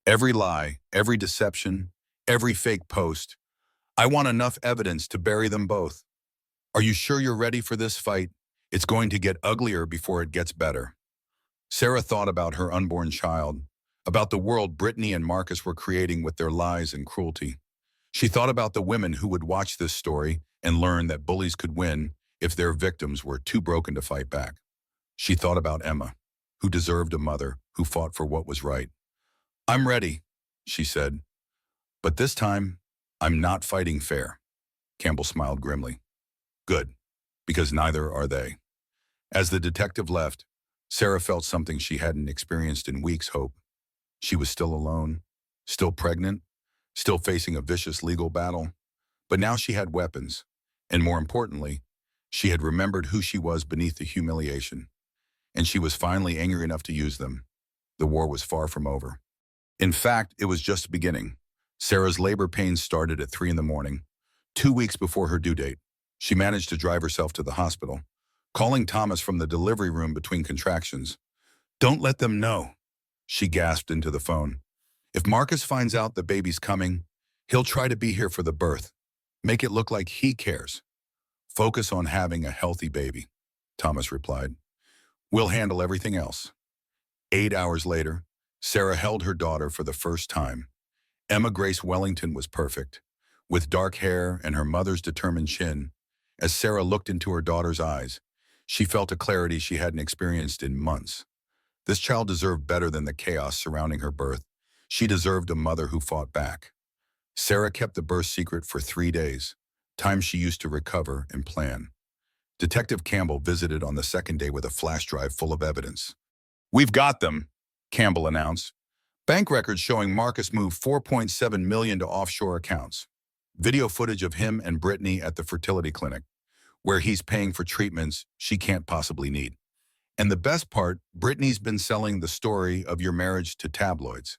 "Every lie, every deception, every fake post. I want enough evidence to bury them both. Are you sure you're ready for this fight? It's going to get uglier before it gets better." Sarah thought about her unborn child, about the world Brittany and Marcus were creating with their lies and cruelty. She thought about the women who would watch this story and learn that bullies could win if their victims were too broken to fight back. She thought about Emma, who deserved a mother who fought for what was right. "I'm ready," she said. "But this time, I'm not fighting fair." Campbell smiled grimly. "Good, because neither are they." As the detective left, Sarah felt something she hadn't experienced in weeks: hope. She was still alone, still pregnant, still facing a vicious legal battle. But now she had weapons, and more importantly, she had remembered who she was beneath the humiliation. And she was finally angry enough to use them. The war was far from over. In fact, it was just beginning. Sarah's labor pains started at 3 in the morning, 2 weeks before her due date. She managed to drive herself to the hospital, calling Thomas from the delivery room between contractions. "Don't let them know," she gasped into the phone. "If Marcus finds out the baby's coming, he'll try to be here for the birth. Make it look like he cares. Focus on having a healthy baby," Thomas replied. "We'll handle everything else." 8 hours later, Sarah held her daughter for the first time. Emma Grace Wellington was perfect, with dark hair and her mother's determined chin. As Sarah looked into her daughter's eyes, she felt a clarity she hadn't experienced in months. This child deserved better than the chaos surrounding her birth. She deserved a mother who fought back. Sarah kept the birth secret for 3 days, time she used to recover and plan. Detective Campbell visited on the second day with a flash drive full of evidence. "We've got them," Campbell announced. "Bank records showing Marcus moved $4.7 million to offshore accounts. Video footage of him and Brittany at the fertility clinic, where he's paying for treatments she can't possibly need. And the best part, Brittany's been selling the story of your marriage to tabloids."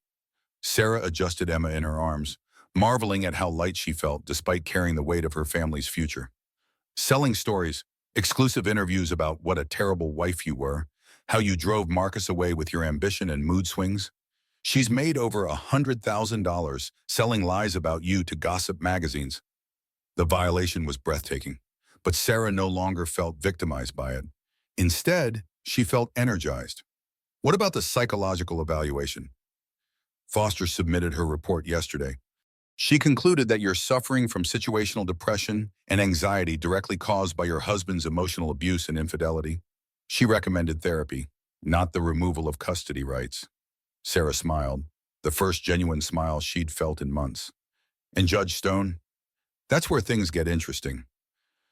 Sarah adjusted Emma in her arms, marveling at how light she felt despite carrying the weight of her family's future. "Selling stories, exclusive interviews about what a terrible wife you were, how you drove Marcus away with your ambition and mood swings. She's made over $100,000 selling lies about you to gossip magazines." The violation was breathtaking, but Sarah no longer felt victimized by it. Instead, she felt energized. "What about the psychological evaluation?" Foster submitted her report yesterday. "She concluded that you're suffering from situational depression and anxiety directly caused by your husband's emotional abuse and infidelity. She recommended therapy, not the removal of custody rights." Sarah smiled, the first genuine smile she'd felt in months. "And Judge Stone?" "That's where things get interesting.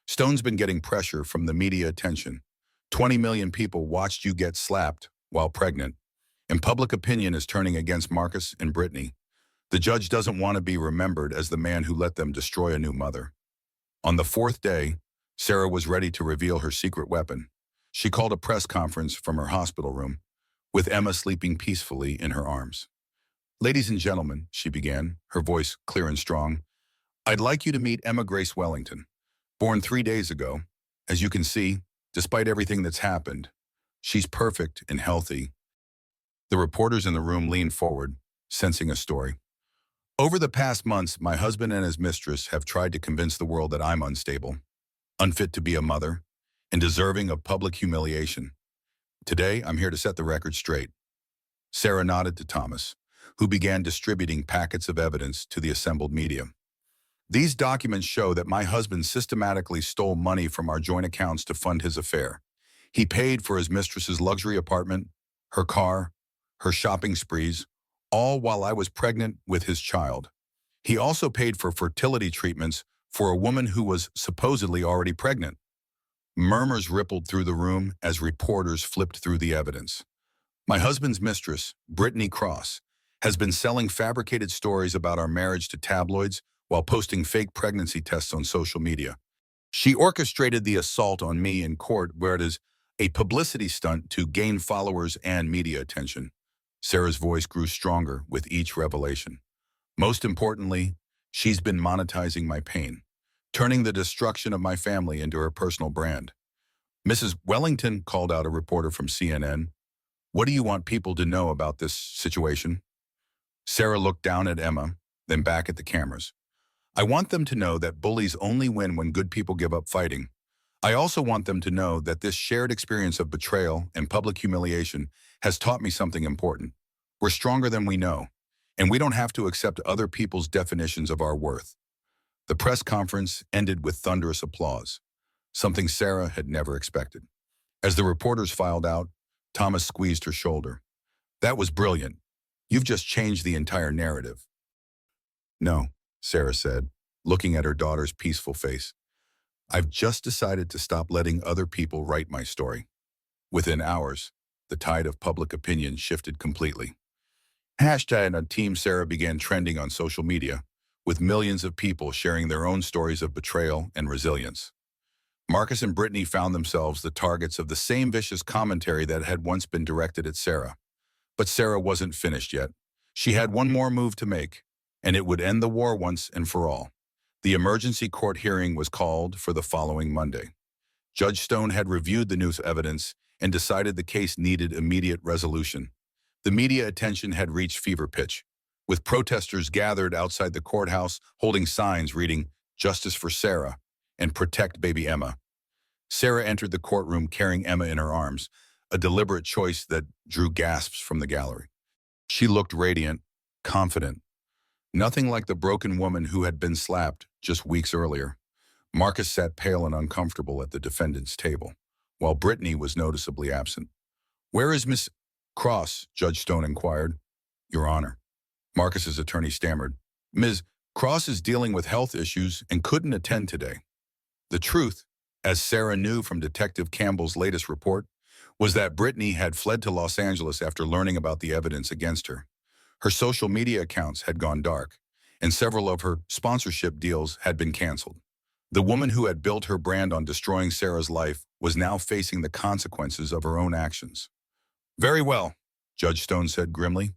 Stone's been getting pressure from the media attention. 20 million people watched you get slapped while pregnant, and public opinion is turning against Marcus and Brittany. The judge doesn't want to be remembered as the man who let them destroy a new mother." On the fourth day, Sarah was ready to reveal her secret weapon. She called a press conference from her hospital room, with Emma sleeping peacefully in her arms. "Ladies and gentlemen," she began, her voice clear and strong, "I'd like you to meet Emma Grace Wellington, born 3 days ago. As you can see, despite everything that's happened, she's perfect and healthy." The reporters in the room leaned forward, sensing a story. "Over the past months, my husband and his mistress have tried to convince the world that I'm unstable, unfit to be a mother, and deserving of public humiliation. Today, I'm here to set the record straight." Sarah nodded to Thomas, who began distributing packets of evidence to the assembled media. "These documents show that my husband systematically stole money from our joint accounts to fund his affair. He paid for his mistress's luxury apartment, her car, her shopping sprees, all while I was pregnant with his child. He also paid for fertility treatments for a woman who was supposedly already pregnant." Murmurs rippled through the room as reporters flipped through the evidence. "My husband's mistress, Brittany Cross, has been selling fabricated stories about our marriage to tabloids while posting fake pregnancy tests on social media. She orchestrated the assault on me in court where it is a publicity stunt to gain followers and media attention." Sarah's voice grew stronger with each revelation. "Most importantly, she's been monetizing my pain, turning the destruction of my family into her personal brand." "Mrs. Wellington," called out a reporter from CNN, "what do you want people to know about this situation?" Sarah looked down at Emma, then back at the cameras. "I want them to know that bullies only win when good people give up fighting. I also want them to know that this shared experience of betrayal and public humiliation has taught me something important. We're stronger than we know, and we don't have to accept other people's definitions of our worth." The press conference ended with thunderous applause, something Sarah had never expected. As the reporters filed out, Thomas squeezed her shoulder. "That was brilliant. You've just changed the entire narrative." "No," Sarah said, looking at her daughter's peaceful face. "I've just decided to stop letting other people write my story." Within hours, the tide of public opinion shifted completely. Hashtag on Team Sarah began trending on social media, with millions of people sharing their own stories of betrayal and resilience. Marcus and Brittany found themselves the targets of the same vicious commentary that had once been directed at Sarah. But Sarah wasn't finished yet. She had one more move to make, and it would end the war once and for all. The emergency court hearing was called for the following Monday. Judge Stone had reviewed the new evidence and decided the case needed immediate resolution. The media attention had reached fever pitch, with protesters gathered outside the courthouse holding signs reading, "Justice for Sarah" and "Protect Baby Emma." Sarah entered the courtroom carrying Emma in her arms, a deliberate choice that drew gasps from the gallery. She looked radiant, confident, nothing like the broken woman who had been slapped just weeks earlier. Marcus sat pale and uncomfortable at the defendant's table, while Brittany was noticeably absent. "Where is Miss Cross?" Judge Stone inquired. "Your Honor." Marcus's attorney stammered. "Ms. Cross is dealing with health issues and couldn't attend today." The truth, as Sarah knew from Detective Campbell's latest report, was that Brittany had fled to Los Angeles after learning about the evidence against her. Her social media accounts had gone dark, and several of her sponsorship deals had been canceled. The woman who had built her brand on destroying Sarah's life was now facing the consequences of her own actions. "Very well," Judge Stone said grimly.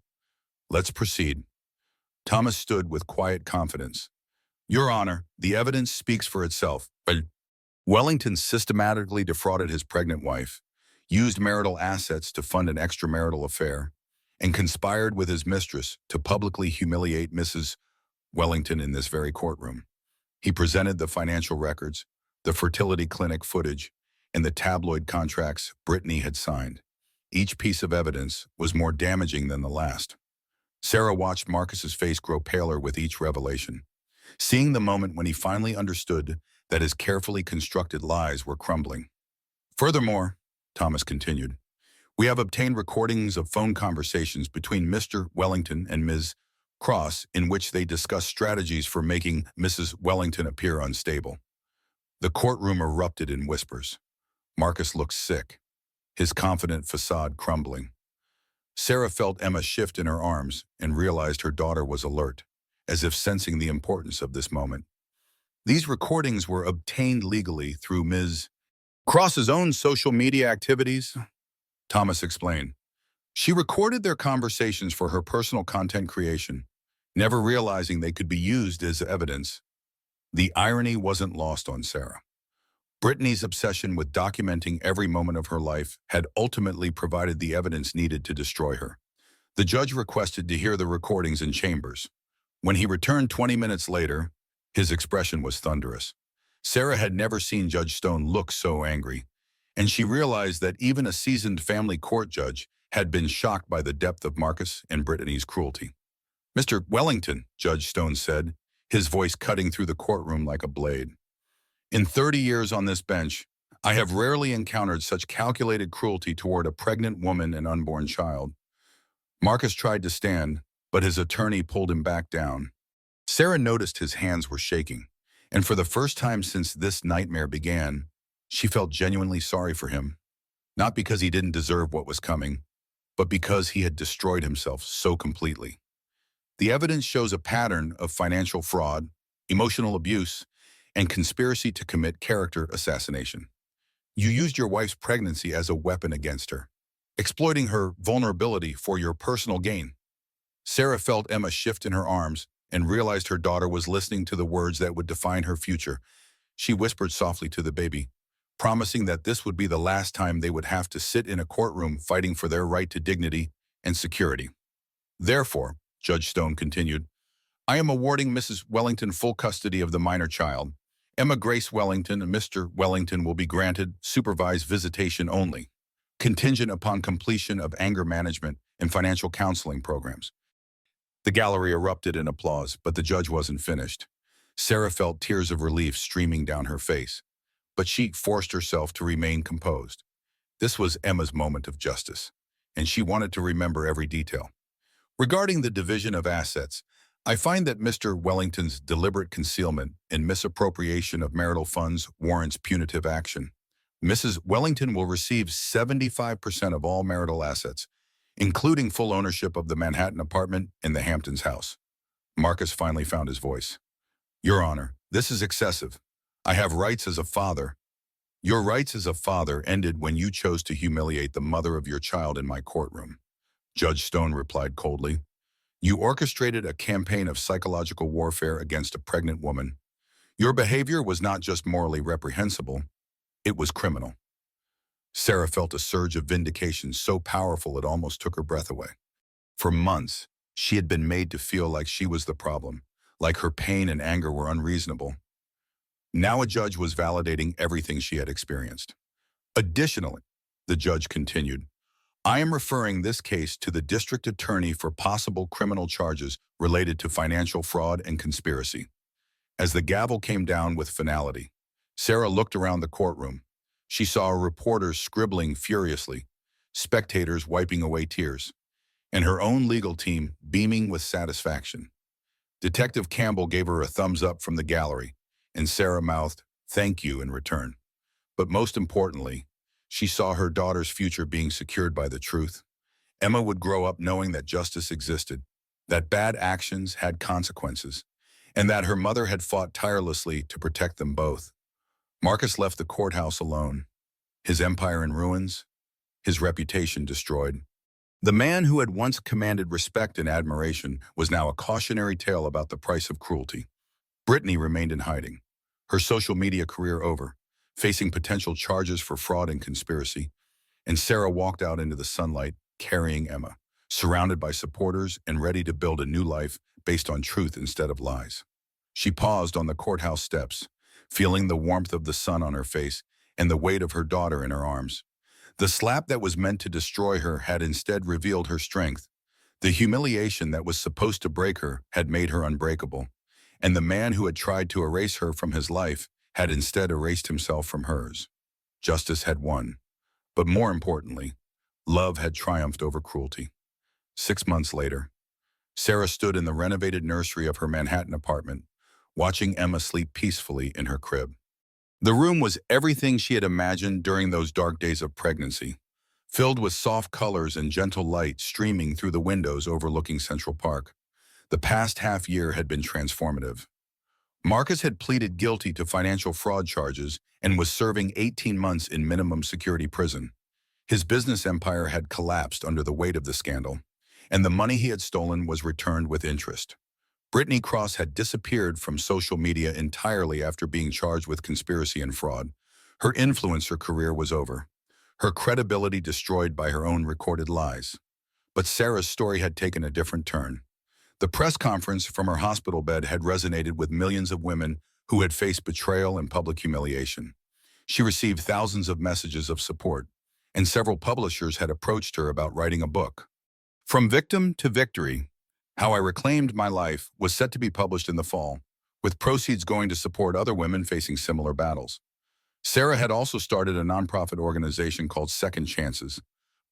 "Let's proceed." Thomas stood with quiet confidence. "Your Honor, the evidence speaks for itself. Wellington systematically defrauded his pregnant wife, used marital assets to fund an extramarital affair, and conspired with his mistress to publicly humiliate Mrs. Wellington in this very courtroom. He presented the financial records, the fertility clinic footage, and the tabloid contracts Brittany had signed. Each piece of evidence was more damaging than the last." Sarah watched Marcus's face grow paler with each revelation, seeing the moment when he finally understood that his carefully constructed lies were crumbling. "Furthermore," Thomas continued, "we have obtained recordings of phone conversations between Mr. Wellington and Ms. Cross in which they discussed strategies for making Mrs. Wellington appear unstable." The courtroom erupted in whispers. Marcus looked sick, his confident facade crumbling. Sarah felt Emma shift in her arms and realized her daughter was alert, as if sensing the importance of this moment. These recordings were obtained legally through Ms. Cross's own social media activities, Thomas explained. She recorded their conversations for her personal content creation, never realizing they could be used as evidence. The irony wasn't lost on Sarah. Brittany's obsession with documenting every moment of her life had ultimately provided the evidence needed to destroy her. The judge requested to hear the recordings in chambers. When he returned 20 minutes later, his expression was thunderous. Sarah had never seen Judge Stone look so angry, and she realized that even a seasoned family court judge had been shocked by the depth of Marcus and Brittany's cruelty. "Mr. Wellington," Judge Stone said, his voice cutting through the courtroom like a blade. "In 30 years on this bench, I have rarely encountered such calculated cruelty toward a pregnant woman and unborn child." Marcus tried to stand, but his attorney pulled him back down. Sarah noticed his hands were shaking, and for the first time since this nightmare began, she felt genuinely sorry for him, not because he didn't deserve what was coming, but because he had destroyed himself so completely. The evidence shows a pattern of financial fraud, emotional abuse, and conspiracy to commit character assassination. You used your wife's pregnancy as a weapon against her, exploiting her vulnerability for your personal gain. Sarah felt Emma shift in her arms and realized her daughter was listening to the words that would define her future. She whispered softly to the baby, promising that this would be the last time they would have to sit in a courtroom fighting for their right to dignity and security. "Therefore," Judge Stone continued, "I am awarding Mrs. Wellington full custody of the minor child. Emma Grace Wellington and Mr. Wellington will be granted supervised visitation only, contingent upon completion of anger management and financial counseling programs." The gallery erupted in applause, but the judge wasn't finished. Sarah felt tears of relief streaming down her face, but she forced herself to remain composed. This was Emma's moment of justice, and she wanted to remember every detail. "Regarding the division of assets, I find that Mr. Wellington's deliberate concealment and misappropriation of marital funds warrants punitive action. Mrs. Wellington will receive 75% of all marital assets, including full ownership of the Manhattan apartment and the Hamptons house." Marcus finally found his voice. "Your Honor, this is excessive. I have rights as a father." "Your rights as a father ended when you chose to humiliate the mother of your child in my courtroom," Judge Stone replied coldly. "You orchestrated a campaign of psychological warfare against a pregnant woman. Your behavior was not just morally reprehensible, It was criminal. Sarah felt a surge of vindication so powerful it almost took her breath away. For months, she had been made to feel like she was the problem, like her pain and anger were unreasonable. Now a judge was validating everything she had experienced. Additionally, the judge continued, I am referring this case to the district attorney for possible criminal charges related to financial fraud and conspiracy. As the gavel came down with finality, Sarah looked around the courtroom. She saw reporters scribbling furiously, spectators wiping away tears, and her own legal team beaming with satisfaction. Detective Campbell gave her a thumbs up from the gallery, and Sarah mouthed, "Thank you," in return. But most importantly, she saw her daughter's future being secured by the truth. Emma would grow up knowing that justice existed, that bad actions had consequences, and that her mother had fought tirelessly to protect them both. Marcus left the courthouse alone, his empire in ruins, his reputation destroyed. The man who had once commanded respect and admiration was now a cautionary tale about the price of cruelty. Brittany remained in hiding, her social media career over, facing potential charges for fraud and conspiracy, and Sarah walked out into the sunlight, carrying Emma, surrounded by supporters and ready to build a new life based on truth instead of lies. She paused on the courthouse steps, feeling the warmth of the sun on her face and the weight of her daughter in her arms. The slap that was meant to destroy her had instead revealed her strength. The humiliation that was supposed to break her had made her unbreakable, and the man who had tried to erase her from his life had instead erased himself from hers. Justice had won, but more importantly, love had triumphed over cruelty. 6 months later, Sarah stood in the renovated nursery of her Manhattan apartment, watching Emma sleep peacefully in her crib. The room was everything she had imagined during those dark days of pregnancy, filled with soft colors and gentle light streaming through the windows overlooking Central Park. The past half year had been transformative. Marcus had pleaded guilty to financial fraud charges and was serving 18 months in minimum security prison. His business empire had collapsed under the weight of the scandal, and the money he had stolen was returned with interest. Brittany Cross had disappeared from social media entirely after being charged with conspiracy and fraud. Her influencer career was over, her credibility destroyed by her own recorded lies. But Sarah's story had taken a different turn. The press conference from her hospital bed had resonated with millions of women who had faced betrayal and public humiliation. She received thousands of messages of support, and several publishers had approached her about writing a book. From Victim to Victory, How I Reclaimed My Life was set to be published in the fall, with proceeds going to support other women facing similar battles. Sarah had also started a nonprofit organization called Second Chances,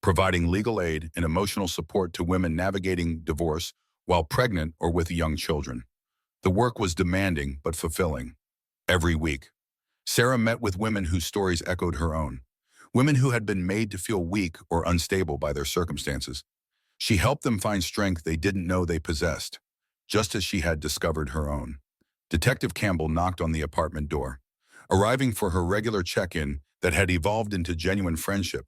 providing legal aid and emotional support to women navigating divorce while pregnant or with young children. The work was demanding but fulfilling. Every week, Sarah met with women whose stories echoed her own, women who had been made to feel weak or unstable by their circumstances. She helped them find strength they didn't know they possessed, just as she had discovered her own. Detective Campbell knocked on the apartment door, arriving for her regular check-in that had evolved into genuine friendship.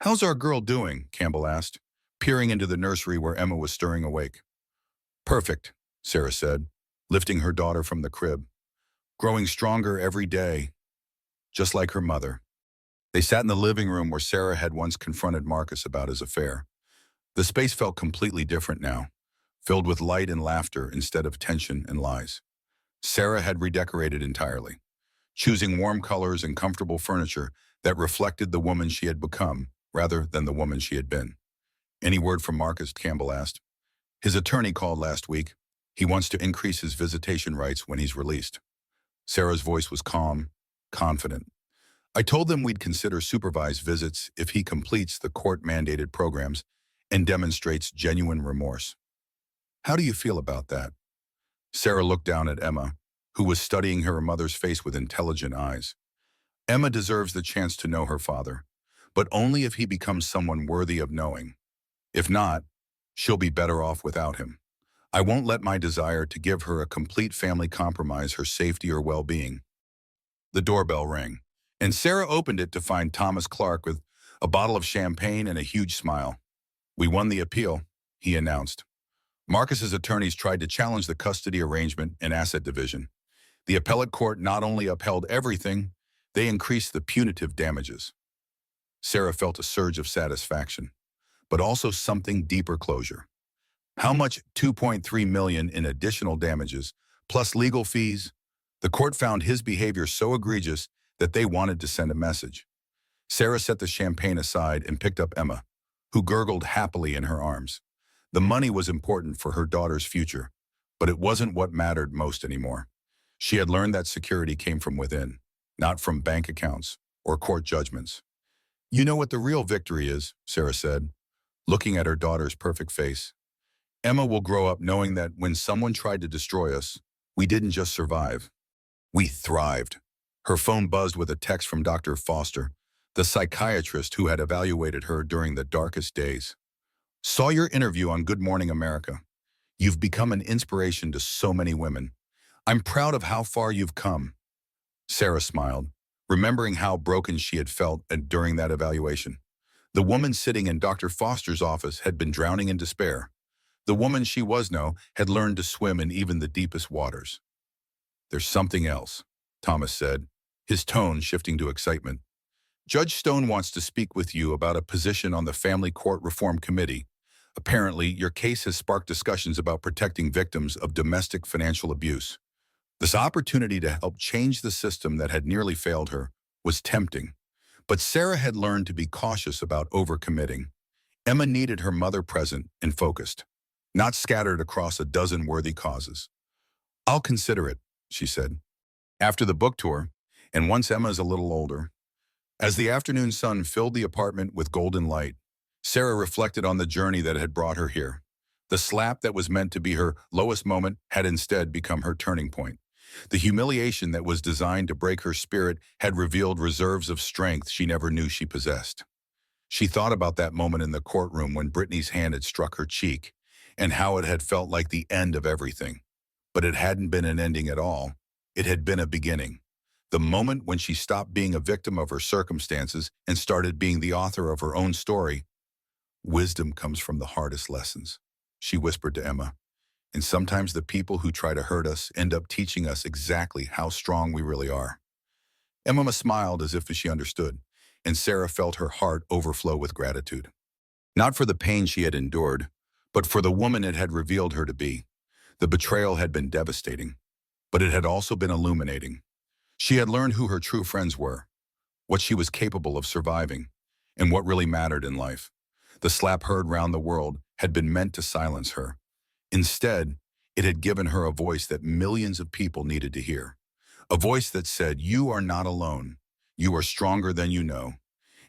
"How's our girl doing?" Campbell asked, peering into the nursery where Emma was stirring awake. "Perfect," Sarah said, lifting her daughter from the crib. "Growing stronger every day, just like her mother." They sat in the living room where Sarah had once confronted Marcus about his affair. The space felt completely different now, filled with light and laughter instead of tension and lies. Sarah had redecorated entirely, choosing warm colors and comfortable furniture that reflected the woman she had become rather than the woman she had been. "Any word from Marcus?" Campbell asked. "His attorney called last week. He wants to increase his visitation rights when he's released." Sarah's voice was calm, confident. "I told them we'd consider supervised visits if he completes the court-mandated programs and demonstrates genuine remorse." "How do you feel about that?" Sarah looked down at Emma, who was studying her mother's face with intelligent eyes. "Emma deserves the chance to know her father, but only if he becomes someone worthy of knowing. If not, she'll be better off without him. I won't let my desire to give her a complete family compromise her safety or well-being." The doorbell rang, and Sarah opened it to find Thomas Clark with a bottle of champagne and a huge smile. "We won the appeal," he announced. Marcus's attorneys tried to challenge the custody arrangement and asset division. The appellate court not only upheld everything, They increased the punitive damages. Sarah felt a surge of satisfaction, but also something deeper closure. How much? 2.3 million in additional damages, plus legal fees. The court found his behavior so egregious that they wanted to send a message. Sarah set the champagne aside and picked up Emma, who gurgled happily in her arms. The money was important for her daughter's future, but it wasn't what mattered most anymore. She had learned that security came from within, not from bank accounts or court judgments. You know what the real victory is, Sarah said, looking at her daughter's perfect face. Emma will grow up knowing that when someone tried to destroy us, we didn't just survive. We thrived. Her phone buzzed with a text from Dr. Foster, the psychiatrist who had evaluated her during the darkest days. Saw your interview on Good Morning America. You've become an inspiration to so many women. I'm proud of how far you've come. Sarah smiled, remembering how broken she had felt during that evaluation. The woman sitting in Dr. Foster's office had been drowning in despair. The woman she was now had learned to swim in even the deepest waters. There's something else, Thomas said, his tone shifting to excitement. Judge Stone wants to speak with you about a position on the Family Court Reform Committee. Apparently, your case has sparked discussions about protecting victims of domestic financial abuse. This opportunity to help change the system that had nearly failed her was tempting. But Sarah had learned to be cautious about overcommitting. Emma needed her mother present and focused, not scattered across a dozen worthy causes. I'll consider it, she said. After the book tour, and once Emma is a little older, as the afternoon sun filled the apartment with golden light, Sarah reflected on the journey that had brought her here. The slap that was meant to be her lowest moment had instead become her turning point. The humiliation that was designed to break her spirit had revealed reserves of strength she never knew she possessed. She thought about that moment in the courtroom when Brittany's hand had struck her cheek, and how it had felt like the end of everything. But it hadn't been an ending at all. It had been a beginning. The moment when she stopped being a victim of her circumstances and started being the author of her own story. Wisdom comes from the hardest lessons, she whispered to Emma. And sometimes the people who try to hurt us end up teaching us exactly how strong we really are. Emma smiled as if she understood, and Sarah felt her heart overflow with gratitude. Not for the pain she had endured, but for the woman it had revealed her to be. The betrayal had been devastating, but it had also been illuminating. She had learned who her true friends were, what she was capable of surviving, and what really mattered in life. The slap heard round the world had been meant to silence her. Instead, it had given her a voice that millions of people needed to hear. A voice that said, you are not alone. You are stronger than you know.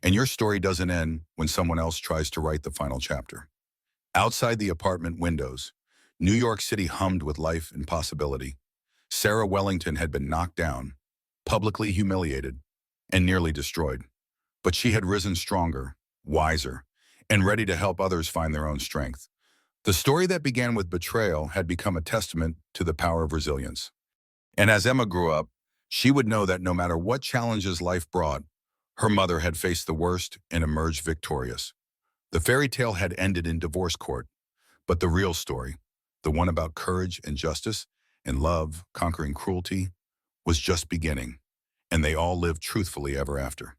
And your story doesn't end when someone else tries to write the final chapter. Outside the apartment windows, New York City hummed with life and possibility. Sarah Wellington had been knocked down, publicly humiliated, and nearly destroyed. But she had risen stronger, wiser, and ready to help others find their own strength. The story that began with betrayal had become a testament to the power of resilience. And as Emma grew up, she would know that no matter what challenges life brought, her mother had faced the worst and emerged victorious. The fairy tale had ended in divorce court, but the real story, the one about courage and justice and love conquering cruelty, was just beginning, and they all lived truthfully ever after.